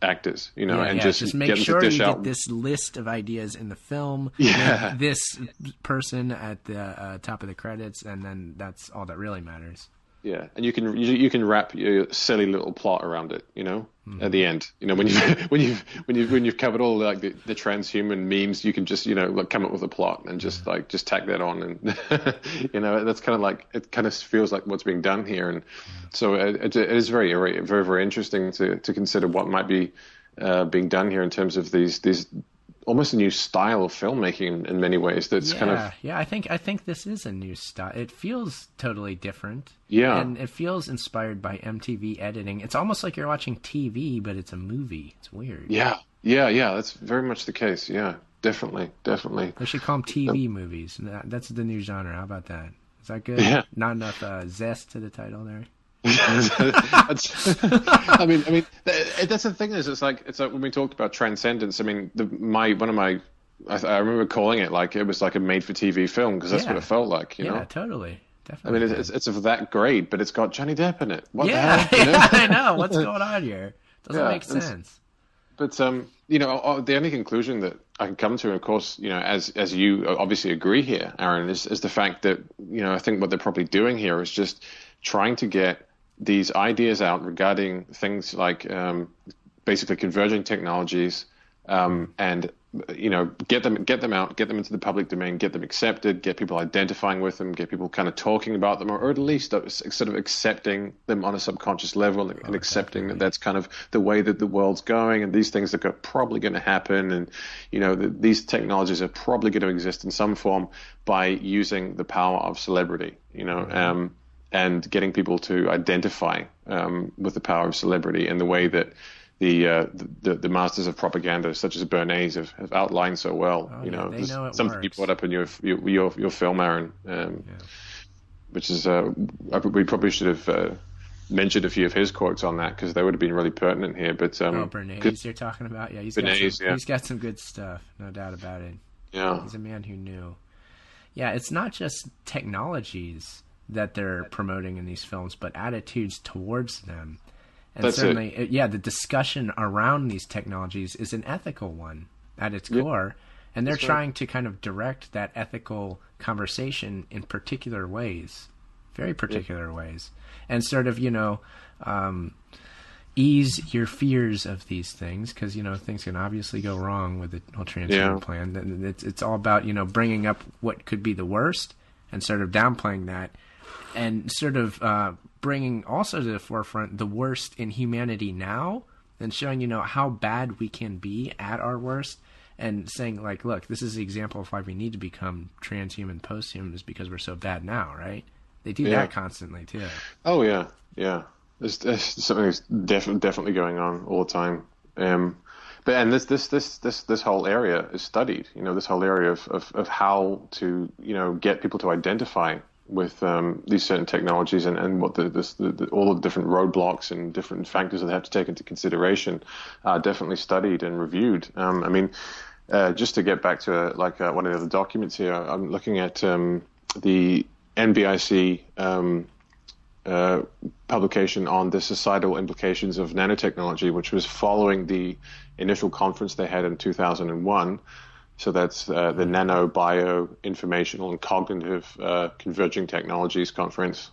actors, and just make sure you get this list of ideas in the film. Yeah. This person at the top of the credits, and then that's all that really matters. Yeah, and you can wrap your silly little plot around it, at the end. When you've covered all like the transhuman memes, you can just come up with a plot and just tack that on, and that's kind of like, it kind of feels like what's being done here, and so it is very, very, very, very interesting to consider what might be being done here in terms of these almost a new style of filmmaking in many ways. That's kind of I think this is a new style. It feels totally different. Yeah, and it feels inspired by MTV editing. It's almost like you're watching TV, but it's a movie. It's weird. Yeah. That's very much the case. Yeah, definitely. They should call them TV movies. That's the new genre. How about that? Is that good? Yeah. Not enough zest to the title there. I mean, that's the thing. It's like when we talked about Transcendence. I mean, I remember calling it like it was like a made-for-TV film, because that's what it felt like. You know? Totally, definitely. I mean, it's of that grade, but it's got Johnny Depp in it. What the hell? I know. What's going on here? Doesn't make sense. But the only conclusion that I can come to, of course, as you obviously agree here, Aaron, is the fact that I think what they're probably doing here is just trying to get these ideas out regarding things like basically converging technologies and get them out, get them into the public domain, get them accepted, get people identifying with them, get people kind of talking about them, or at least sort of accepting them on a subconscious level, and accepting that that's kind of the way that the world's going, and these things are probably going to happen, and these technologies are probably going to exist in some form by using the power of celebrity, and getting people to identify with the power of celebrity in the way that the masters of propaganda, such as Bernays, have outlined so well. They know it something works. you brought up in your film, Aaron, which is we probably should have mentioned a few of his quotes on that, because they would have been really pertinent here. But Bernays you're talking about? Yeah, he's got some good stuff, no doubt about it. Yeah, he's a man who knew. Yeah, it's not just technologies that they're promoting in these films, but attitudes towards them. And that's certainly, the discussion around these technologies is an ethical one at its core, and they're trying to kind of direct that ethical conversation in particular ways, very particular ways, and sort of, ease your fears of these things, because, things can obviously go wrong with the whole transhuman plan. It's all about, bringing up what could be the worst and sort of downplaying that, and sort of bringing also to the forefront the worst in humanity now, and showing, how bad we can be at our worst, and saying, like, look, this is the example of why we need to become transhuman, posthuman, is because we're so bad now, right? They do that constantly, too. Oh, yeah, yeah. There's something that's definitely going on all the time. But this whole area is studied. This whole area of how to get people to identify with these certain technologies, and what all the different roadblocks and different factors that they have to take into consideration are definitely studied and reviewed. Just to get back to one of the other documents here, I'm looking at the NBIC publication on the societal implications of nanotechnology, which was following the initial conference they had in 2001. So that's the Nano, Bio, Informational, and Cognitive Converging Technologies Conference.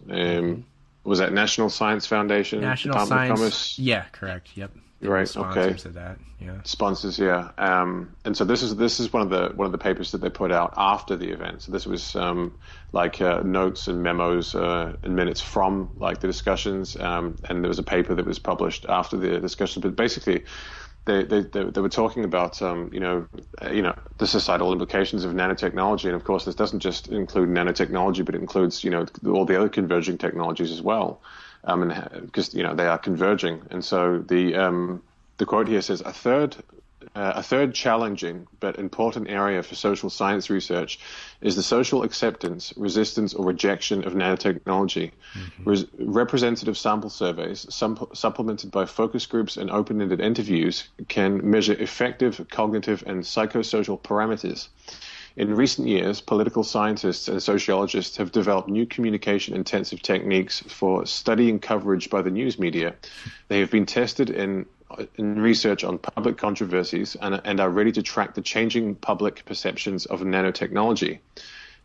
Was that National Science Foundation? National Department Science. of Commerce? Yeah, correct. Yep. Right. Sponsors of that. Yeah. Sponsors. Yeah. And so this is one of the papers that they put out after the event. So this was notes and memos and minutes from the discussions. And there was a paper that was published after the discussion. But basically, they were talking about the societal implications of nanotechnology, and of course this doesn't just include nanotechnology, but it includes all the other converging technologies as well, and because they are converging. And so the quote here says a third challenging but important area for social science research is the social acceptance, resistance, or rejection of nanotechnology. Representative sample surveys, supplemented by focus groups and open-ended interviews, can measure effective cognitive and psychosocial parameters. In recent years, political scientists and sociologists have developed new communication-intensive techniques for studying coverage by the news media. They have been tested in research on public controversies and are ready to track the changing public perceptions of nanotechnology.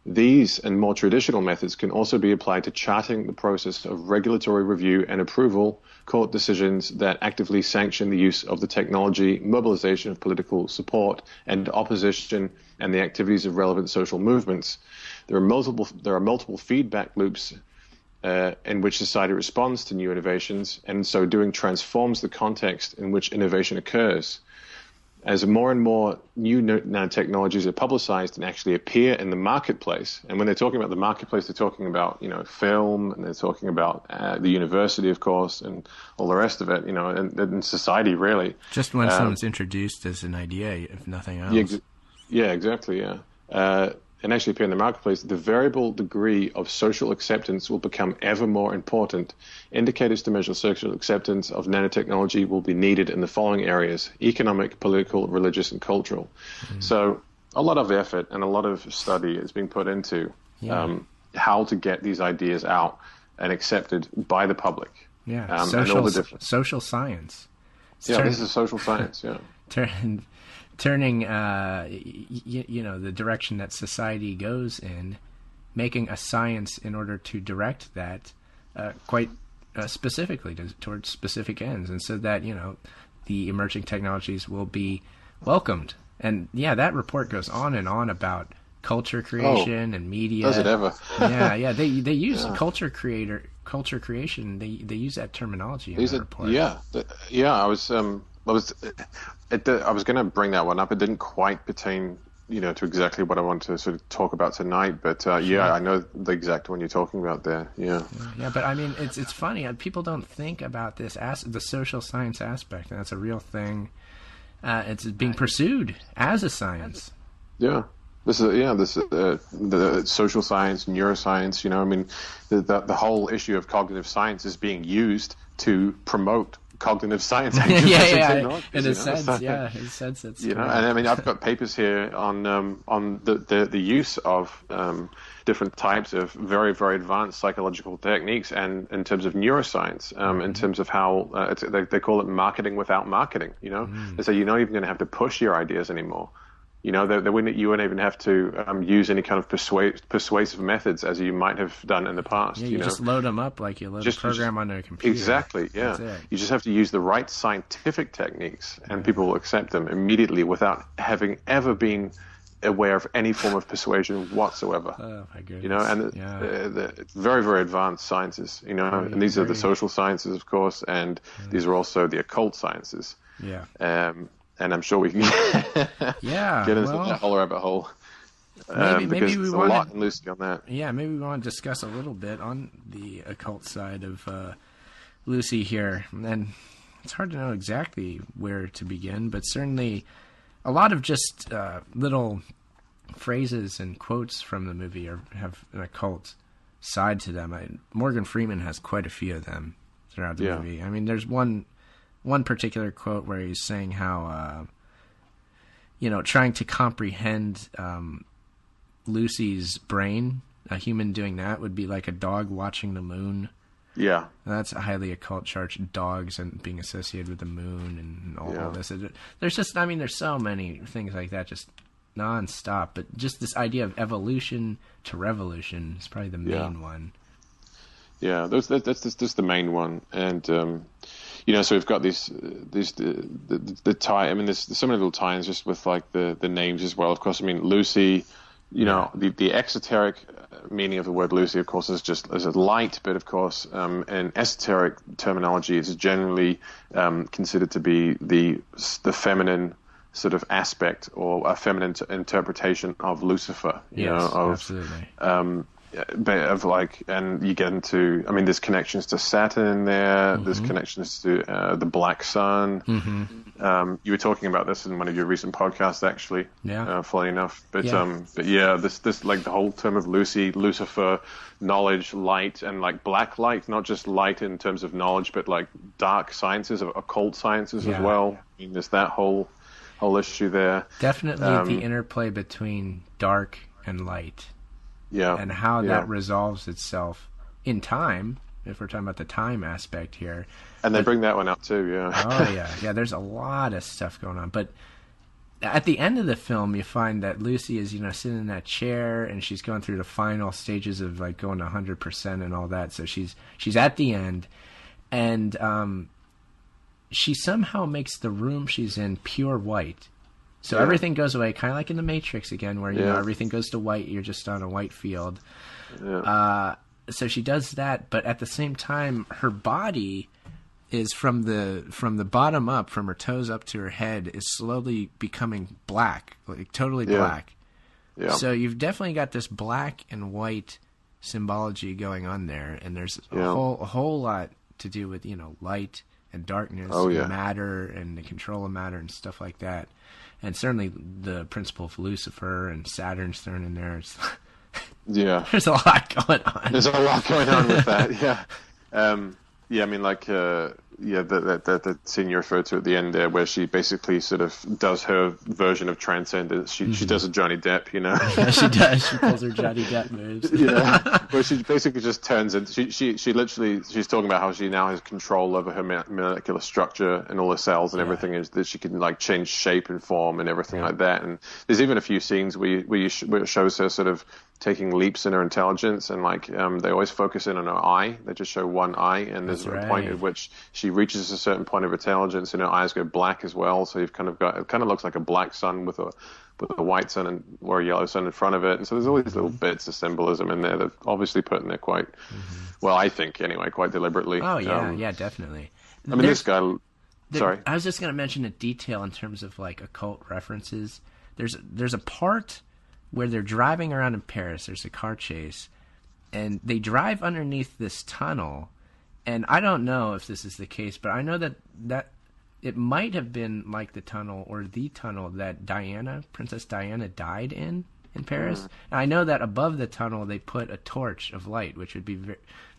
These and more traditional methods can also be applied to charting the process of regulatory review and approval, court decisions that actively sanction the use of the technology, mobilization of political support and opposition, and the activities of relevant social movements. There are multiple feedback loops in which society responds to new innovations, and so doing transforms the context in which innovation occurs. As more and more new nanotechnologies are publicized and actually appear in the marketplace, and when they're talking about the marketplace, they're talking about film, and they're talking about the university, of course, and all the rest of it, and society really. Just when someone's introduced as an idea, if nothing else. Yeah, exactly. Yeah. And actually appear in the marketplace, the variable degree of social acceptance will become ever more important. Indicators to measure social acceptance of nanotechnology will be needed in the following areas: economic, political, religious, and cultural. So a lot of effort and a lot of study is being put into how to get these ideas out and accepted by the public. Yeah, and all the different social science. This is social science, Turning, the direction that society goes in, making a science in order to direct that quite specifically towards specific ends, and so that the emerging technologies will be welcomed And yeah, that report goes on and on about culture creation and media. Does it ever? Yeah. They use culture creation. They use that terminology in the report. I was going to bring that one up. It didn't quite pertain, to exactly what I want to sort of talk about tonight. But sure. I know the exact one you're talking about there. Yeah. But I mean, it's funny. People don't think about this as the social science aspect, and that's a real thing. It's being pursued as a science. Yeah. This is the social science, neuroscience. I mean, the whole issue of cognitive science is being used to promote cognitive science. In a sense, it's and I mean, I've got papers here on the use of different types of very, very advanced psychological techniques, and in terms of neuroscience, in terms of how they call it marketing without marketing. They say you're not even going to have to push your ideas anymore. You wouldn't even have to use any kind of persuasive methods as you might have done in the past. Yeah, you just load them up like you load a program on a computer. Exactly, yeah. You just have to use the right scientific techniques, and people will accept them immediately without having ever been aware of any form of persuasion whatsoever. Oh my goodness. The very, very advanced sciences. And these are the social sciences, of course, and these are also the occult sciences. Yeah. And I'm sure we can get into that whole rabbit hole. Maybe we want a lot loosely on that. Yeah, maybe we want to discuss a little bit on the occult side of Lucy here. And it's hard to know exactly where to begin, but certainly a lot of just little phrases and quotes from the movie have an occult side to them. Morgan Freeman has quite a few of them throughout the movie. I mean, there's one particular quote where he's saying how, trying to comprehend Lucy's brain, a human doing that would be like a dog watching the moon. Yeah. And that's a highly occult charge, dogs and being associated with the moon and all this. There's just, there's so many things like that, just nonstop. But just this idea of evolution to revolution is probably the main one. Yeah, that's the main one. And, so we've got the tie. I mean, there's so many little tie-ins just with like the names as well. Of course, I mean, Lucy, the exoteric meaning of the word Lucy, of course, is a light, but of course, in esoteric terminology, it's generally considered to be the feminine sort of aspect, or a feminine interpretation of Lucifer. Absolutely. And you get into, there's connections to Saturn in there. Mm-hmm. There's connections to the Black Sun. Mm-hmm. You were talking about this in one of your recent podcasts, actually. Yeah. Funny enough, but this like the whole term of Lucy, Lucifer, knowledge, light, and like black light, not just light in terms of knowledge, but like dark sciences, occult sciences as well. I mean, there's that whole issue there. Definitely the interplay between dark and light. Yeah. And how that resolves itself in time, if we're talking about the time aspect here. And they bring that one up too, yeah. Oh, yeah. Yeah, there's a lot of stuff going on. But at the end of the film, you find that Lucy is, sitting in that chair, and she's going through the final stages of, like, going to 100% and all that. So she's at the end, and she somehow makes the room she's in pure white. So everything goes away, kind of like in the Matrix again, where everything goes to white. You're just on a white field. Yeah. So she does that, but at the same time, her body is from the bottom up, from her toes up to her head, is slowly becoming black, like totally black. Yeah. So you've definitely got this black and white symbology going on there, and there's a whole lot to do with light and darkness, and matter and the control of matter and stuff like that. And certainly the principle of Lucifer and Saturn's thrown in there. There's a lot going on. There's a lot going on with that, yeah. That scene you referred to at the end there, where she basically sort of does her version of transcendence. She does a Johnny Depp, Yeah, she does. She pulls her Johnny Depp moves. Where she basically just turns into. She's talking about how she now has control over her molecular structure and all the cells and everything, is that she can like change shape and form and everything like that. And there's even a few scenes where it shows her sort of taking leaps in her intelligence, and like they always focus in on her eye. They just show one eye, and there's a point at which she reaches a certain point of intelligence, and her eyes go black as well. So you've kind of got, it kind of looks like a black sun with a white sun or a yellow sun in front of it. And so there's all these little bits of symbolism in there that obviously put in there quite well, I think anyway, quite deliberately. Oh yeah, yeah, definitely. I mean, this guy. Sorry, I was just going to mention a detail in terms of like occult references. There's a part where they're driving around in Paris. There's a car chase, and they drive underneath this tunnel. And I don't know if this is the case, but I know that it might have been like the tunnel or the tunnel that Princess Diana died in Paris. And I know that above the tunnel they put a torch of light, which would be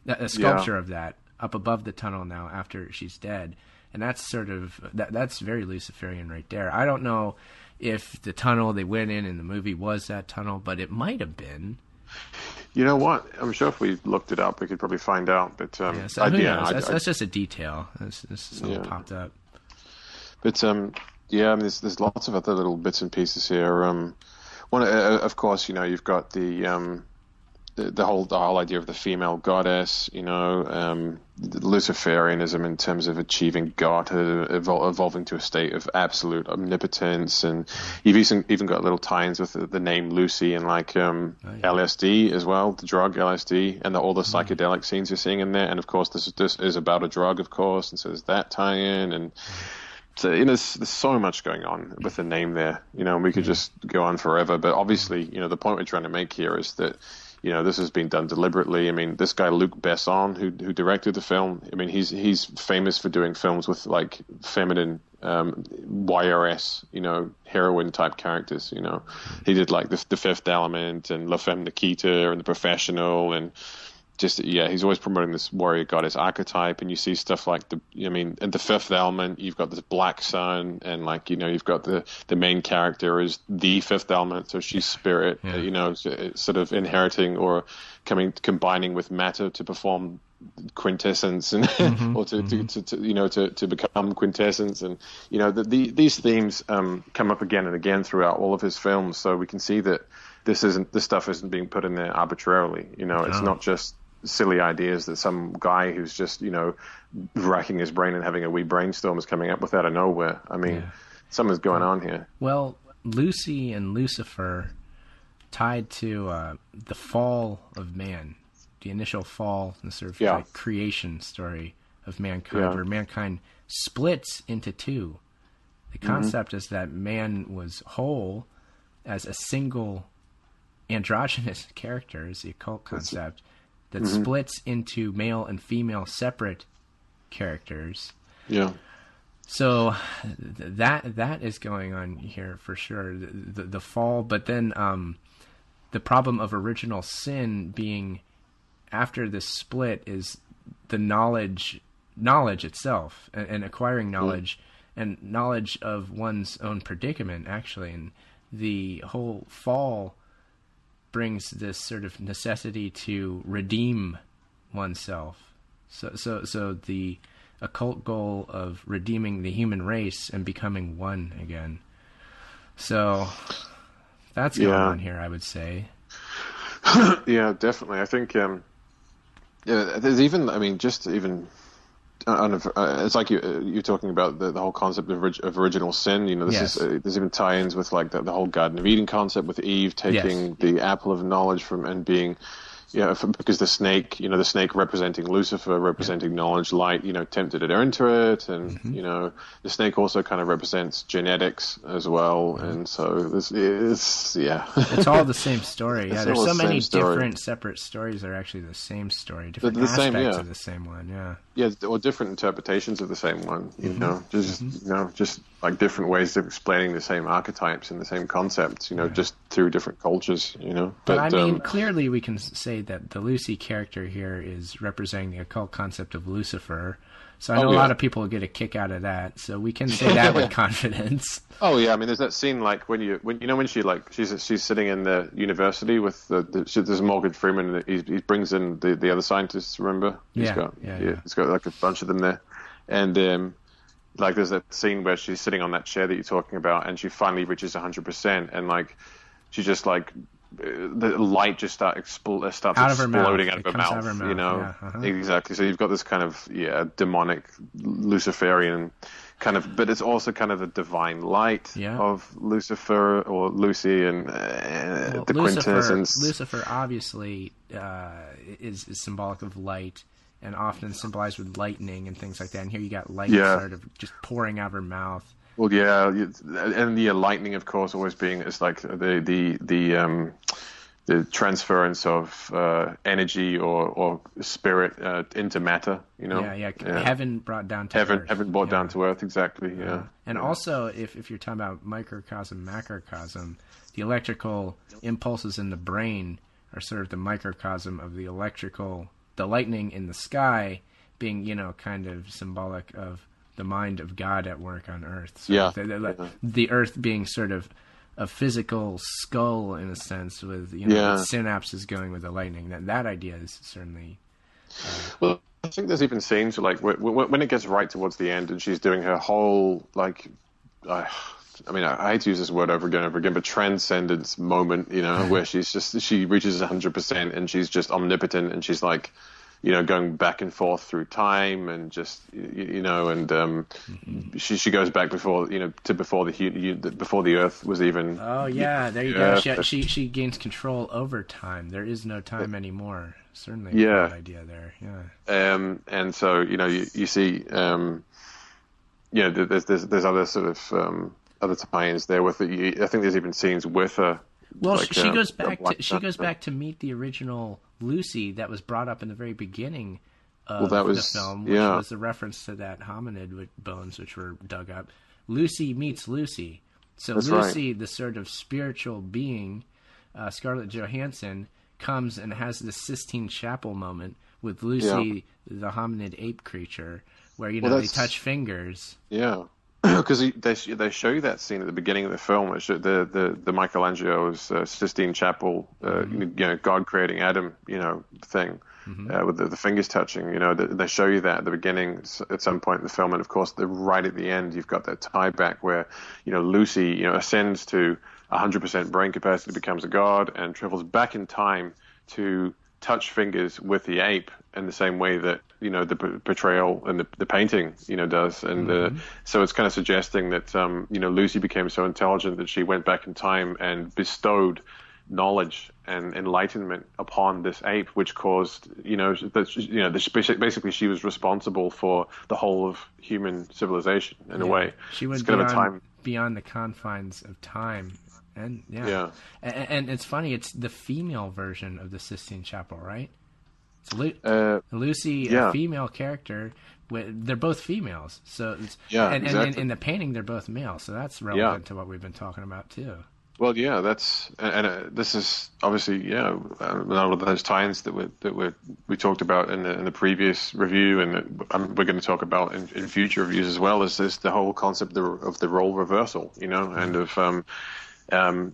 a sculpture of that up above the tunnel now after she's dead. And that's sort of that's very Luciferian right there. I don't know if the tunnel they went in the movie was that tunnel, but it might have been. You know what? I'm sure if we looked it up, we could probably find out. But who knows? That's just a detail. That's something popped up. But yeah, I mean, there's lots of other little bits and pieces here. One, of course, you know, you've got the whole idea of the female goddess, you know, Luciferianism in terms of achieving God, evolving to a state of absolute omnipotence, and you've even got little tie-ins with the name Lucy and like LSD as well, the drug LSD, and all the psychedelic scenes you're seeing in there. And of course, this is about a drug, of course, and so there's that tie-in, and so, you know, there's so much going on with the name there, you know, and we could just go on forever. But obviously, you know, the point we're trying to make here is that, you know, this has been done deliberately. I mean, this guy Luc Besson, who directed the film, I mean, he's famous for doing films with like feminine YRS, you know, heroine type characters. You know, he did like the Fifth Element and La Femme Nikita and The Professional, and just he's always promoting this warrior goddess archetype. And you see stuff like in The Fifth Element, you've got this black sun, and like, you know, you've got the main character is the Fifth Element, so she's spirit, you know, sort of inheriting or combining with matter to perform quintessence, and or to become quintessence. And you know, these themes come up again and again throughout all of his films. So we can see that this stuff isn't being put in there arbitrarily. You know, it's not just silly ideas that some guy who's just, you know, racking his brain and having a wee brainstorm is coming up with out of nowhere. I mean, something's going on here. Well, Lucy and Lucifer tied to the fall of man, the initial fall, the sort of like creation story of mankind, where mankind splits into two. The concept is that man was whole as a single androgynous character, is the occult concept, that splits into male and female separate characters. Yeah. So that is going on here for sure, the fall. But then the problem of original sin being after the split is the knowledge itself, and acquiring knowledge and knowledge of one's own predicament, actually. And the whole fall brings this sort of necessity to redeem oneself. So the occult goal of redeeming the human race and becoming one again. So that's going on here, I would say. Yeah, definitely. I think there's even, I mean, just even it's like you're talking about the whole concept of original sin. You know, there's even tie-ins with like the whole Garden of Eden concept with Eve taking the apple of knowledge from and being, because the snake representing Lucifer, representing knowledge, light, you know, tempted her into it, and you know, the snake also kind of represents genetics as well, and so this is it's all the same story. Yeah, there's so many different separate stories that are actually the same story, different aspects of the same one. Yeah, or different interpretations of the same one. You know, just like different ways of explaining the same archetypes and the same concepts. You know, just through different cultures. You know, but I mean, clearly we can say that the Lucy character here is representing the occult concept of Lucifer. So I know a lot of people get a kick out of that. So we can say that with confidence. Oh yeah, I mean, there's that scene like when she's sitting in the university with there's Morgan Freeman. He brings in the other scientists. Remember? He's got like a bunch of them there, and like there's that scene where she's sitting on that chair that you're talking about, and she finally reaches 100%, and like she just like the light just starts Out of her mouth. exploding out It of her comes out of mouth. her mouth, You know, yeah, uh-huh. exactly. So you've got this kind of demonic Luciferian kind of, but it's also kind of the divine light of Lucifer or Lucy and Well, the quintessence. Lucifer obviously is symbolic of light, and often symbolized with lightning and things like that. And here you got light sort of just pouring out of her mouth. Well, yeah, and the lightning, of course, always being is like the transference of energy or spirit into matter. You know, heaven brought down to earth. Heaven brought down to earth, exactly. Yeah, and also if you're talking about microcosm, macrocosm, the electrical impulses in the brain are sort of the microcosm of the electrical, the lightning in the sky being, kind of symbolic of the mind of God at work on Earth. So the Earth being sort of a physical skull in a sense, with with synapses going with the lightning. That idea is certainly. Well, I think there's even scenes like when it gets right towards the end, and she's doing her whole like. I mean, I hate to use this word over again, but transcendence moment, where she reaches 100% and she's just omnipotent, and she's like, going back and forth through time, and just, she goes back before the Earth was even. Oh yeah, there you go. She gains control over time. There is no time anymore. Certainly, a good idea there. Yeah. And so you see, there's other sort of other tie-ins there with it. I think there's even scenes with her. Well, she goes back to meet the original Lucy that was brought up in the very beginning of the film, which was the reference to that hominid with bones which were dug up. Lucy meets Lucy. So That's Lucy, right. the sort of spiritual being, Scarlett Johansson, comes and has this Sistine Chapel moment with Lucy, the hominid ape creature, where they touch fingers. Yeah. Because they show you that scene at the beginning of the film, which the Michelangelo's Sistine Chapel, God creating Adam, thing, with the fingers touching. They show you that at the beginning at some point in the film, and of course, right at the end, you've got that tie back where Lucy, ascends to 100% brain capacity, becomes a god, and travels back in time to touch fingers with the ape in the same way that the portrayal and the painting does, and so it's kind of suggesting that Lucy became so intelligent that she went back in time and bestowed knowledge and enlightenment upon this ape, which caused basically she was responsible for the whole of human civilization in a way. She went beyond the confines of time. And and it's funny, it's the female version of the Sistine Chapel, right? It's Lucy, a female character. They're both females, so exactly. in the painting they're both male, so that's relevant to what we've been talking about too. Well, that's this is obviously a lot of those tie-ins that we talked about in the previous review, and that we're going to talk about in future reviews as well. Is the whole concept of the role reversal, and of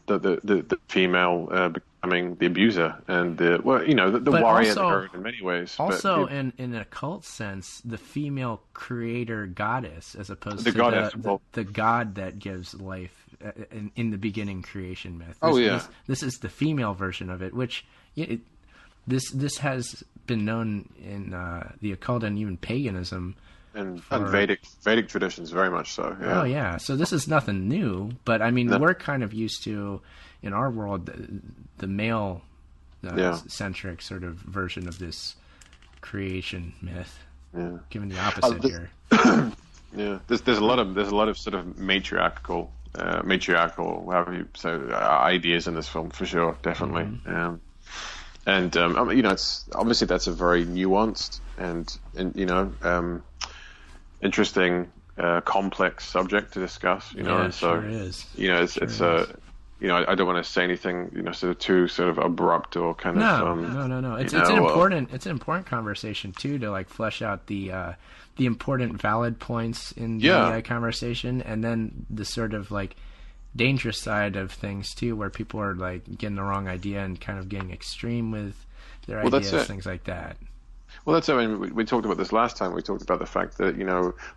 the female becoming the abuser, and the warrior also, in many ways. Also, in an occult sense, the female creator goddess, as opposed to the god that gives life in the beginning creation myth. This is the female version of it, which this has been known in the occult and even paganism. And Vedic traditions, very much so. Yeah. Oh yeah, so this is nothing new, but I mean we're kind of used to, in our world, the male centric sort of version of this creation myth. Yeah. Given the opposite here. Yeah, there's a lot of sort of matriarchal, however you say, ideas in this film for sure, definitely. It's obviously that's a very nuanced and interesting, complex subject to discuss, and so sure is. I don't want to say anything, sort of too sort of abrupt or kind of. No. It's an important conversation too, to like flesh out the important valid points in the conversation, and then the sort of like dangerous side of things too, where people are like getting the wrong idea and kind of getting extreme with their ideas, things like that. Well, that's. I mean, we talked about this last time. We talked about the fact that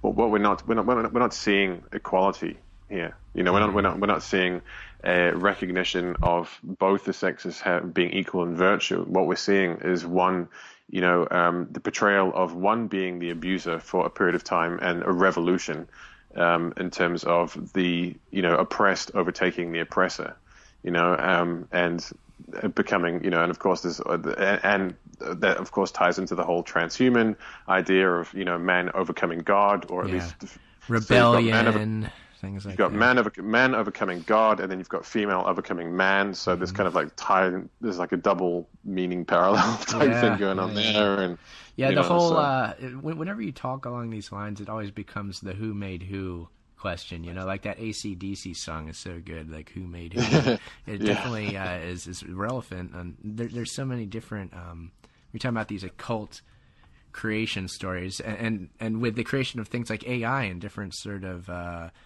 we're not seeing equality here. You know, we're not seeing a recognition of both the sexes being equal in virtue. What we're seeing is one, the portrayal of one being the abuser for a period of time and a revolution in terms of the, oppressed overtaking the oppressor, and becoming, and of course and that of course ties into the whole transhuman idea of, man overcoming God, or at least rebellion, things like that. You've got man overcoming God, and then you've got female overcoming man. So there's kind of like there's like a double meaning parallel type thing going on there. And the whole whenever you talk along these lines, it always becomes the who made who question. Like that AC/DC song is so good, like who made who. It definitely is relevant, and there's so many different we're talking about these occult creation stories, and with the creation of things like AI and different sort of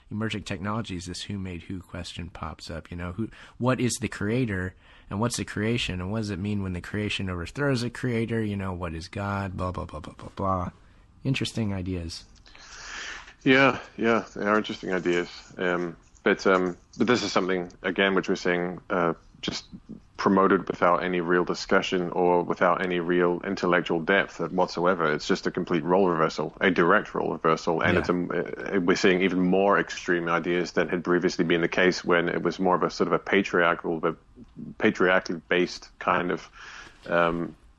emerging technologies, this who made who question pops up. What is the creator, and what's the creation, and what does it mean when the creation overthrows a creator? What is God? Blah blah blah blah blah blah. Interesting ideas. Yeah, they are interesting ideas. But this is something, again, which we're seeing just promoted without any real discussion or without any real intellectual depth whatsoever. It's just a complete role reversal, a direct role reversal. And we're seeing even more extreme ideas than had previously been the case when it was more of a sort of a patriarchally based kind of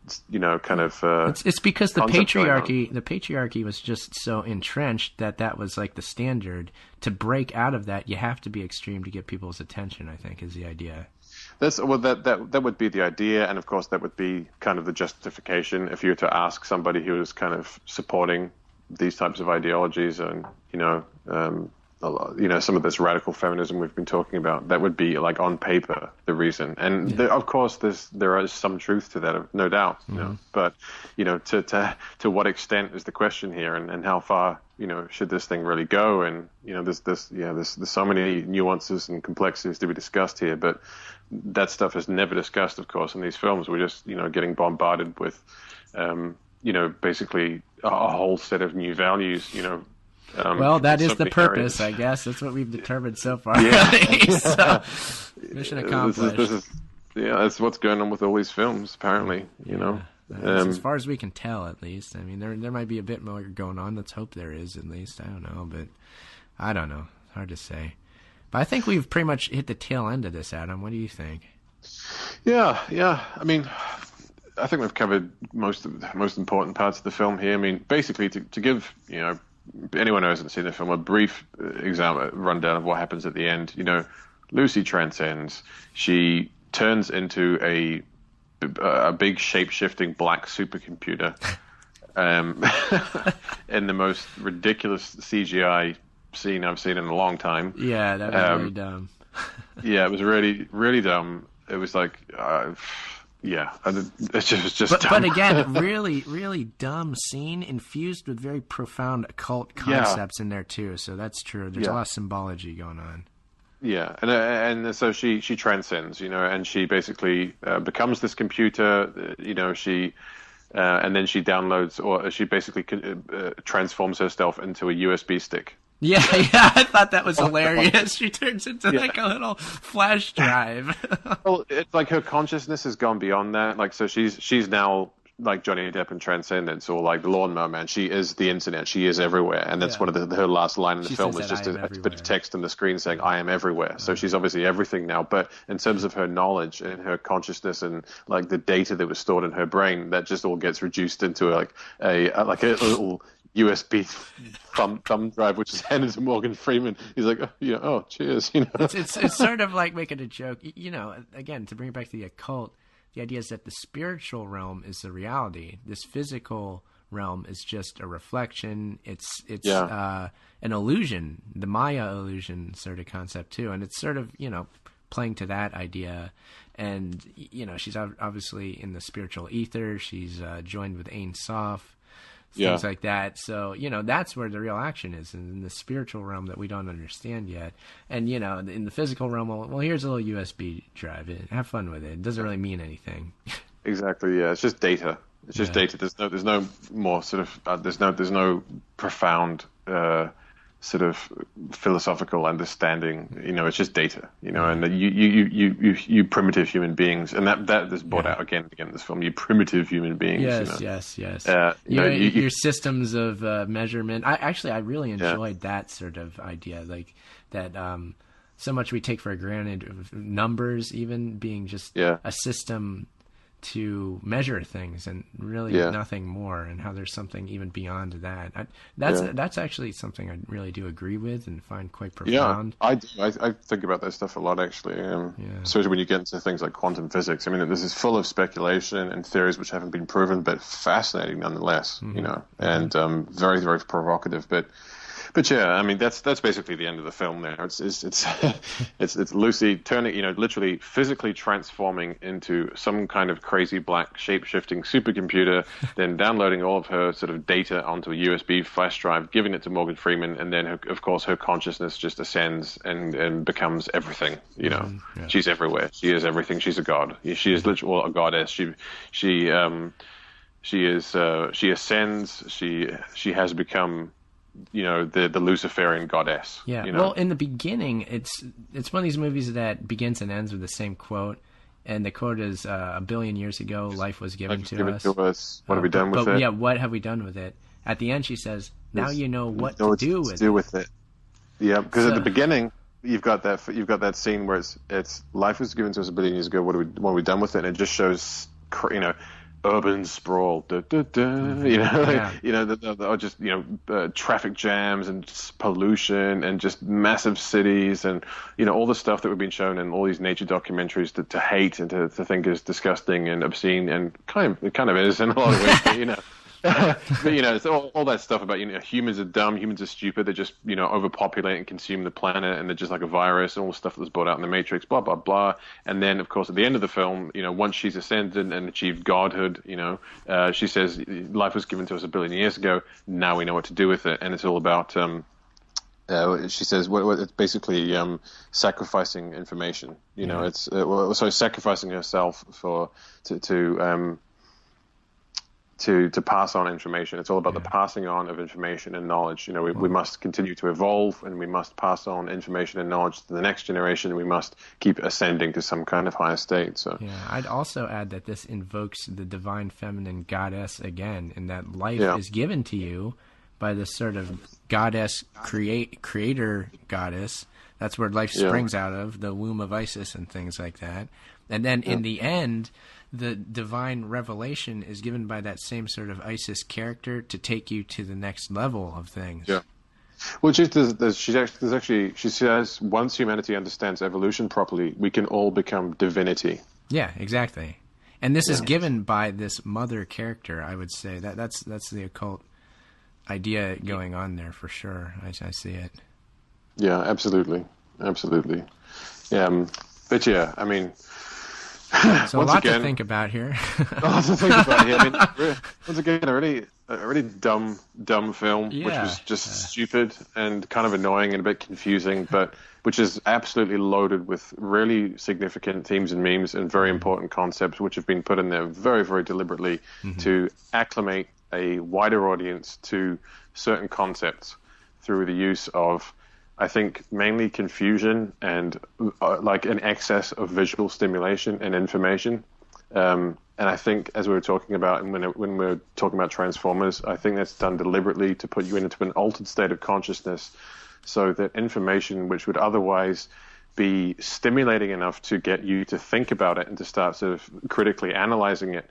it's because the patriarchy was just so entrenched that was like the standard. To break out of that, you have to be extreme to get people's attention, I think, is the idea. That would be the idea, and of course that would be kind of the justification if you were to ask somebody who is kind of supporting these types of ideologies and some of this radical feminism we've been talking about. That would be like on paper the reason, and of course there is some truth to that, no doubt. But to what extent is the question here, and how far should this thing really go? And there's so many nuances and complexities to be discussed here, but that stuff is never discussed, of course, in these films. We're just getting bombarded with basically a whole set of new values. Well, that is the purpose, I guess. That's what we've determined so far. So, mission accomplished. That's what's going on with all these films, apparently. As far as we can tell, at least. I mean, there might be a bit more going on. Let's hope there is, at least. I don't know, but I don't know. It's hard to say. But I think we've pretty much hit the tail end of this, Adam. What do you think? Yeah. I mean, I think we've covered most important parts of the film here. I mean, basically, to give anyone who hasn't seen the film a brief rundown of what happens at the end. Lucy transcends. She turns into a big shape-shifting black supercomputer in the most ridiculous CGI scene I've seen in a long time. Yeah, that was really dumb. Yeah, it was really, really dumb. It was like... it's just dumb. But again, really, really dumb scene infused with very profound occult concepts in there too. So that's true. There's a lot of symbology going on. Yeah, and so she transcends, and she basically becomes this computer. She and then she downloads, or she basically transforms herself into a USB stick. Yeah, I thought that was hilarious. She turns into like a little flash drive. Well, it's like her consciousness has gone beyond that. Like, so she's now like Johnny Depp in Transcendence, or like the Lawnmower Man. She is the internet. She is everywhere, and that's one of her last line in the film was just a bit of text on the screen saying "I am everywhere." So she's obviously everything now. But in terms of her knowledge and her consciousness and like the data that was stored in her brain, that just all gets reduced into like a little USB thumb drive, which is handed to Morgan Freeman. He's like, oh, cheers. It's sort of like making a joke. Again, to bring it back to the occult, the idea is that the spiritual realm is the reality. This physical realm is just a reflection. It's an illusion, the Maya illusion sort of concept too, and it's sort of playing to that idea. And she's obviously in the spiritual ether. She's joined with Ein Sof. Things like that. So, that's where the real action is, in the spiritual realm that we don't understand yet. And, in the physical realm, well, here's a little USB drive. Have fun with it. It doesn't really mean anything. Exactly, yeah. It's just data. It's just data. There's no more sort of, there's no profound sort of philosophical understanding. It's just data. And you primitive human beings, and that is brought out again and again in this film. You primitive human beings. Yes. Your systems of measurement. I really enjoyed that sort of idea, like that. So much we take for granted, numbers even being just a system to measure things and really nothing more, and how there's something even beyond that. That's actually something I really do agree with and find quite profound. Yeah, I do. I think about that stuff a lot, actually. Especially when you get into things like quantum physics. I mean, this is full of speculation and theories which haven't been proven, but fascinating nonetheless. And very, very provocative. But yeah, I mean that's basically the end of the film. There, it's Lucy turning, literally physically transforming into some kind of crazy black shape-shifting supercomputer, then downloading all of her sort of data onto a USB flash drive, giving it to Morgan Freeman, and then of course her consciousness just ascends and becomes everything. She's everywhere. She is everything. She's a god. She is literally a goddess. She ascends. She has become, the Luciferian goddess. Well, in the beginning, it's one of these movies that begins and ends with the same quote, and the quote is, "A billion years ago, life was given to us. What have we done with it?" Yeah, what have we done with it? At the end, she says, "Now you know what to do with it." Yeah, because at the beginning, you've got that scene where it's life was given to us a billion years ago. What have we done with it? And it just shows, urban sprawl, traffic jams and pollution and just massive cities and all the stuff that we've been shown in all these nature documentaries to hate and to think is disgusting and obscene, and it kind of is in a lot of ways, but it's all that stuff about humans are dumb, humans are stupid, they just overpopulate and consume the planet, and they're just like a virus, and all the stuff that was brought out in the Matrix, blah blah blah. And then of course at the end of the film, once she's ascended and achieved godhood, she says life was given to us a billion years ago, now we know what to do with it. And it's all about she says it's basically sacrificing information. It's sacrificing herself to pass on information. It's all about the passing on of information and knowledge. We must continue to evolve, and we must pass on information and knowledge to the next generation. We must keep ascending to some kind of higher state. So I'd also add that this invokes the divine feminine goddess again, in that life is given to you by this sort of goddess, creator goddess. That's where life springs out of, the womb of Isis and things like that. And then in the end, the divine revelation is given by that same sort of Isis character to take you to the next level of things. Yeah. Well, she says once humanity understands evolution properly, we can all become divinity. Yeah, exactly. And this is given by this mother character, I would say. That's the occult idea going on there for sure. I see it. Yeah, absolutely. But yeah, I mean, so a lot to think about here. I mean, once again, a really dumb film, which was just stupid and kind of annoying and a bit confusing, but which is absolutely loaded with really significant themes and memes and very important concepts, which have been put in there very, very deliberately to acclimate a wider audience to certain concepts through the use of, I think, mainly confusion and like an excess of visual stimulation and information. And I think, as we were talking about, when we were talking about Transformers, I think that's done deliberately to put you into an altered state of consciousness, so that information which would otherwise be stimulating enough to get you to think about it and to start sort of critically analyzing it,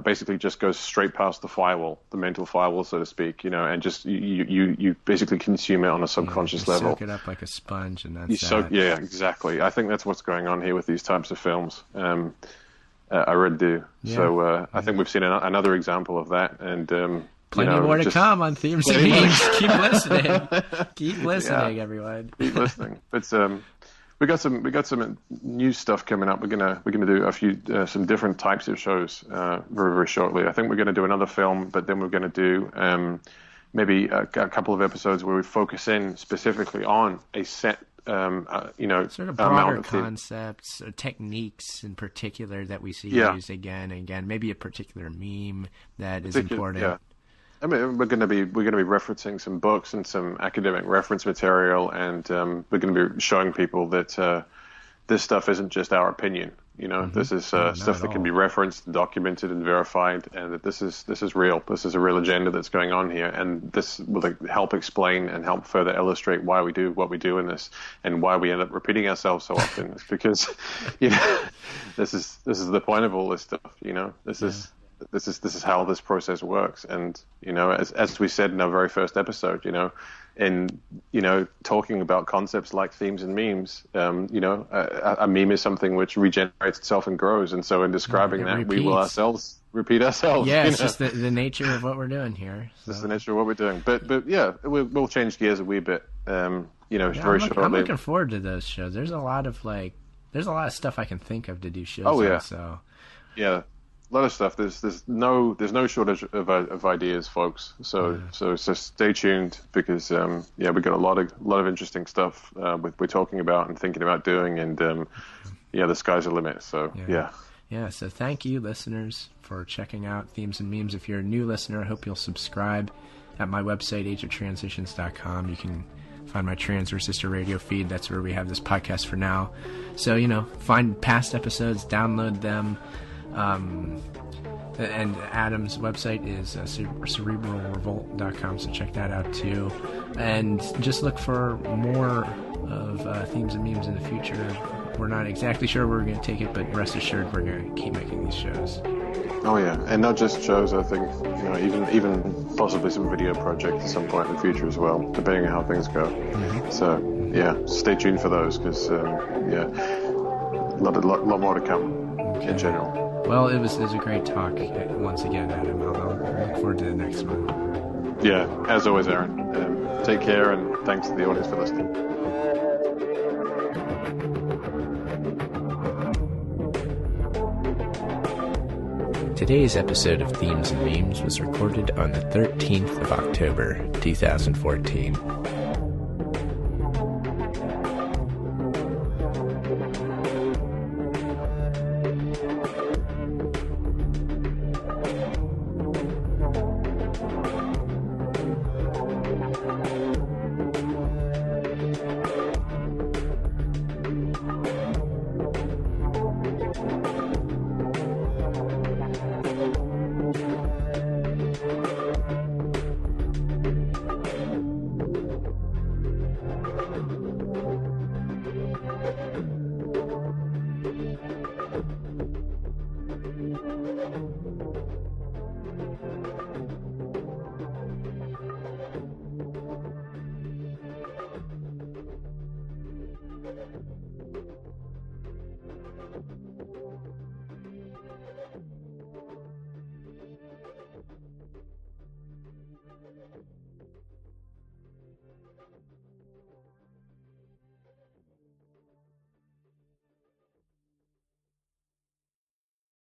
basically just goes straight past the firewall, the mental firewall, so to speak, and just you basically consume it on a subconscious level. Soak it up like a sponge, and that's yeah, exactly. I think that's what's going on here with these types of films. I really do. Yeah. So I think we've seen another example of that, and plenty more to come on Themes and Memes. Keep listening. Keep listening, everyone. Keep listening. But we got some new stuff coming up. We're gonna do a few some different types of shows very, very shortly. I think we're gonna do another film, but then we're gonna do maybe a couple of episodes where we focus in specifically on a set sort of broader concepts or techniques in particular that we see used again and again. Maybe a particular meme that is important. Yeah. I mean, we're going to be referencing some books and some academic reference material, and we're going to be showing people that this stuff isn't just our opinion. You know, this is stuff that can be referenced, documented, and verified, and that this is real. This is a real agenda that's going on here, and this will help explain and help further illustrate why we do what we do in this, and why we end up repeating ourselves so often. It's because, you know, this is the point of all this stuff. You know, this is how this process works, and you know, as we said in our very first episode, you know. In talking about concepts like themes and memes, a meme is something which regenerates itself and grows, and so in describing that, we will ourselves repeat ourselves. Yeah, it's just the nature of what we're doing here. So. It's the nature of what we're doing, but yeah, we'll change gears a wee bit. Very shortly. I'm looking forward to those shows. There's a lot of stuff I can think of to do shows. Oh yeah, on, so yeah. A lot of stuff. There's no shortage of ideas, folks. So stay tuned, because we've got a lot of interesting stuff we're talking about and thinking about doing, and the sky's the limit. So yeah. So thank you, listeners, for checking out Themes and Memes. If you're a new listener, I hope you'll subscribe at my website, ageoftransitions.com. You can find my Trans Resistor radio feed. That's where we have this podcast for now. So find past episodes, download them. And Adam's website is cerebralrevolt.com, so check that out too. And just look for more of Themes and Memes in the future. We're not exactly sure where we're going to take it, but rest assured we're going to keep making these shows. Oh yeah, and not just shows. I think even possibly some video projects at some point in the future as well, depending on how things go. Mm-hmm. So yeah, stay tuned for those, because a lot more to come in general. Well, it was a great talk once again, Adam. I'll look forward to the next one. Yeah, as always, Aaron. Take care, and thanks to the audience for listening. Today's episode of Themes and Memes was recorded on the 13th of October, 2014.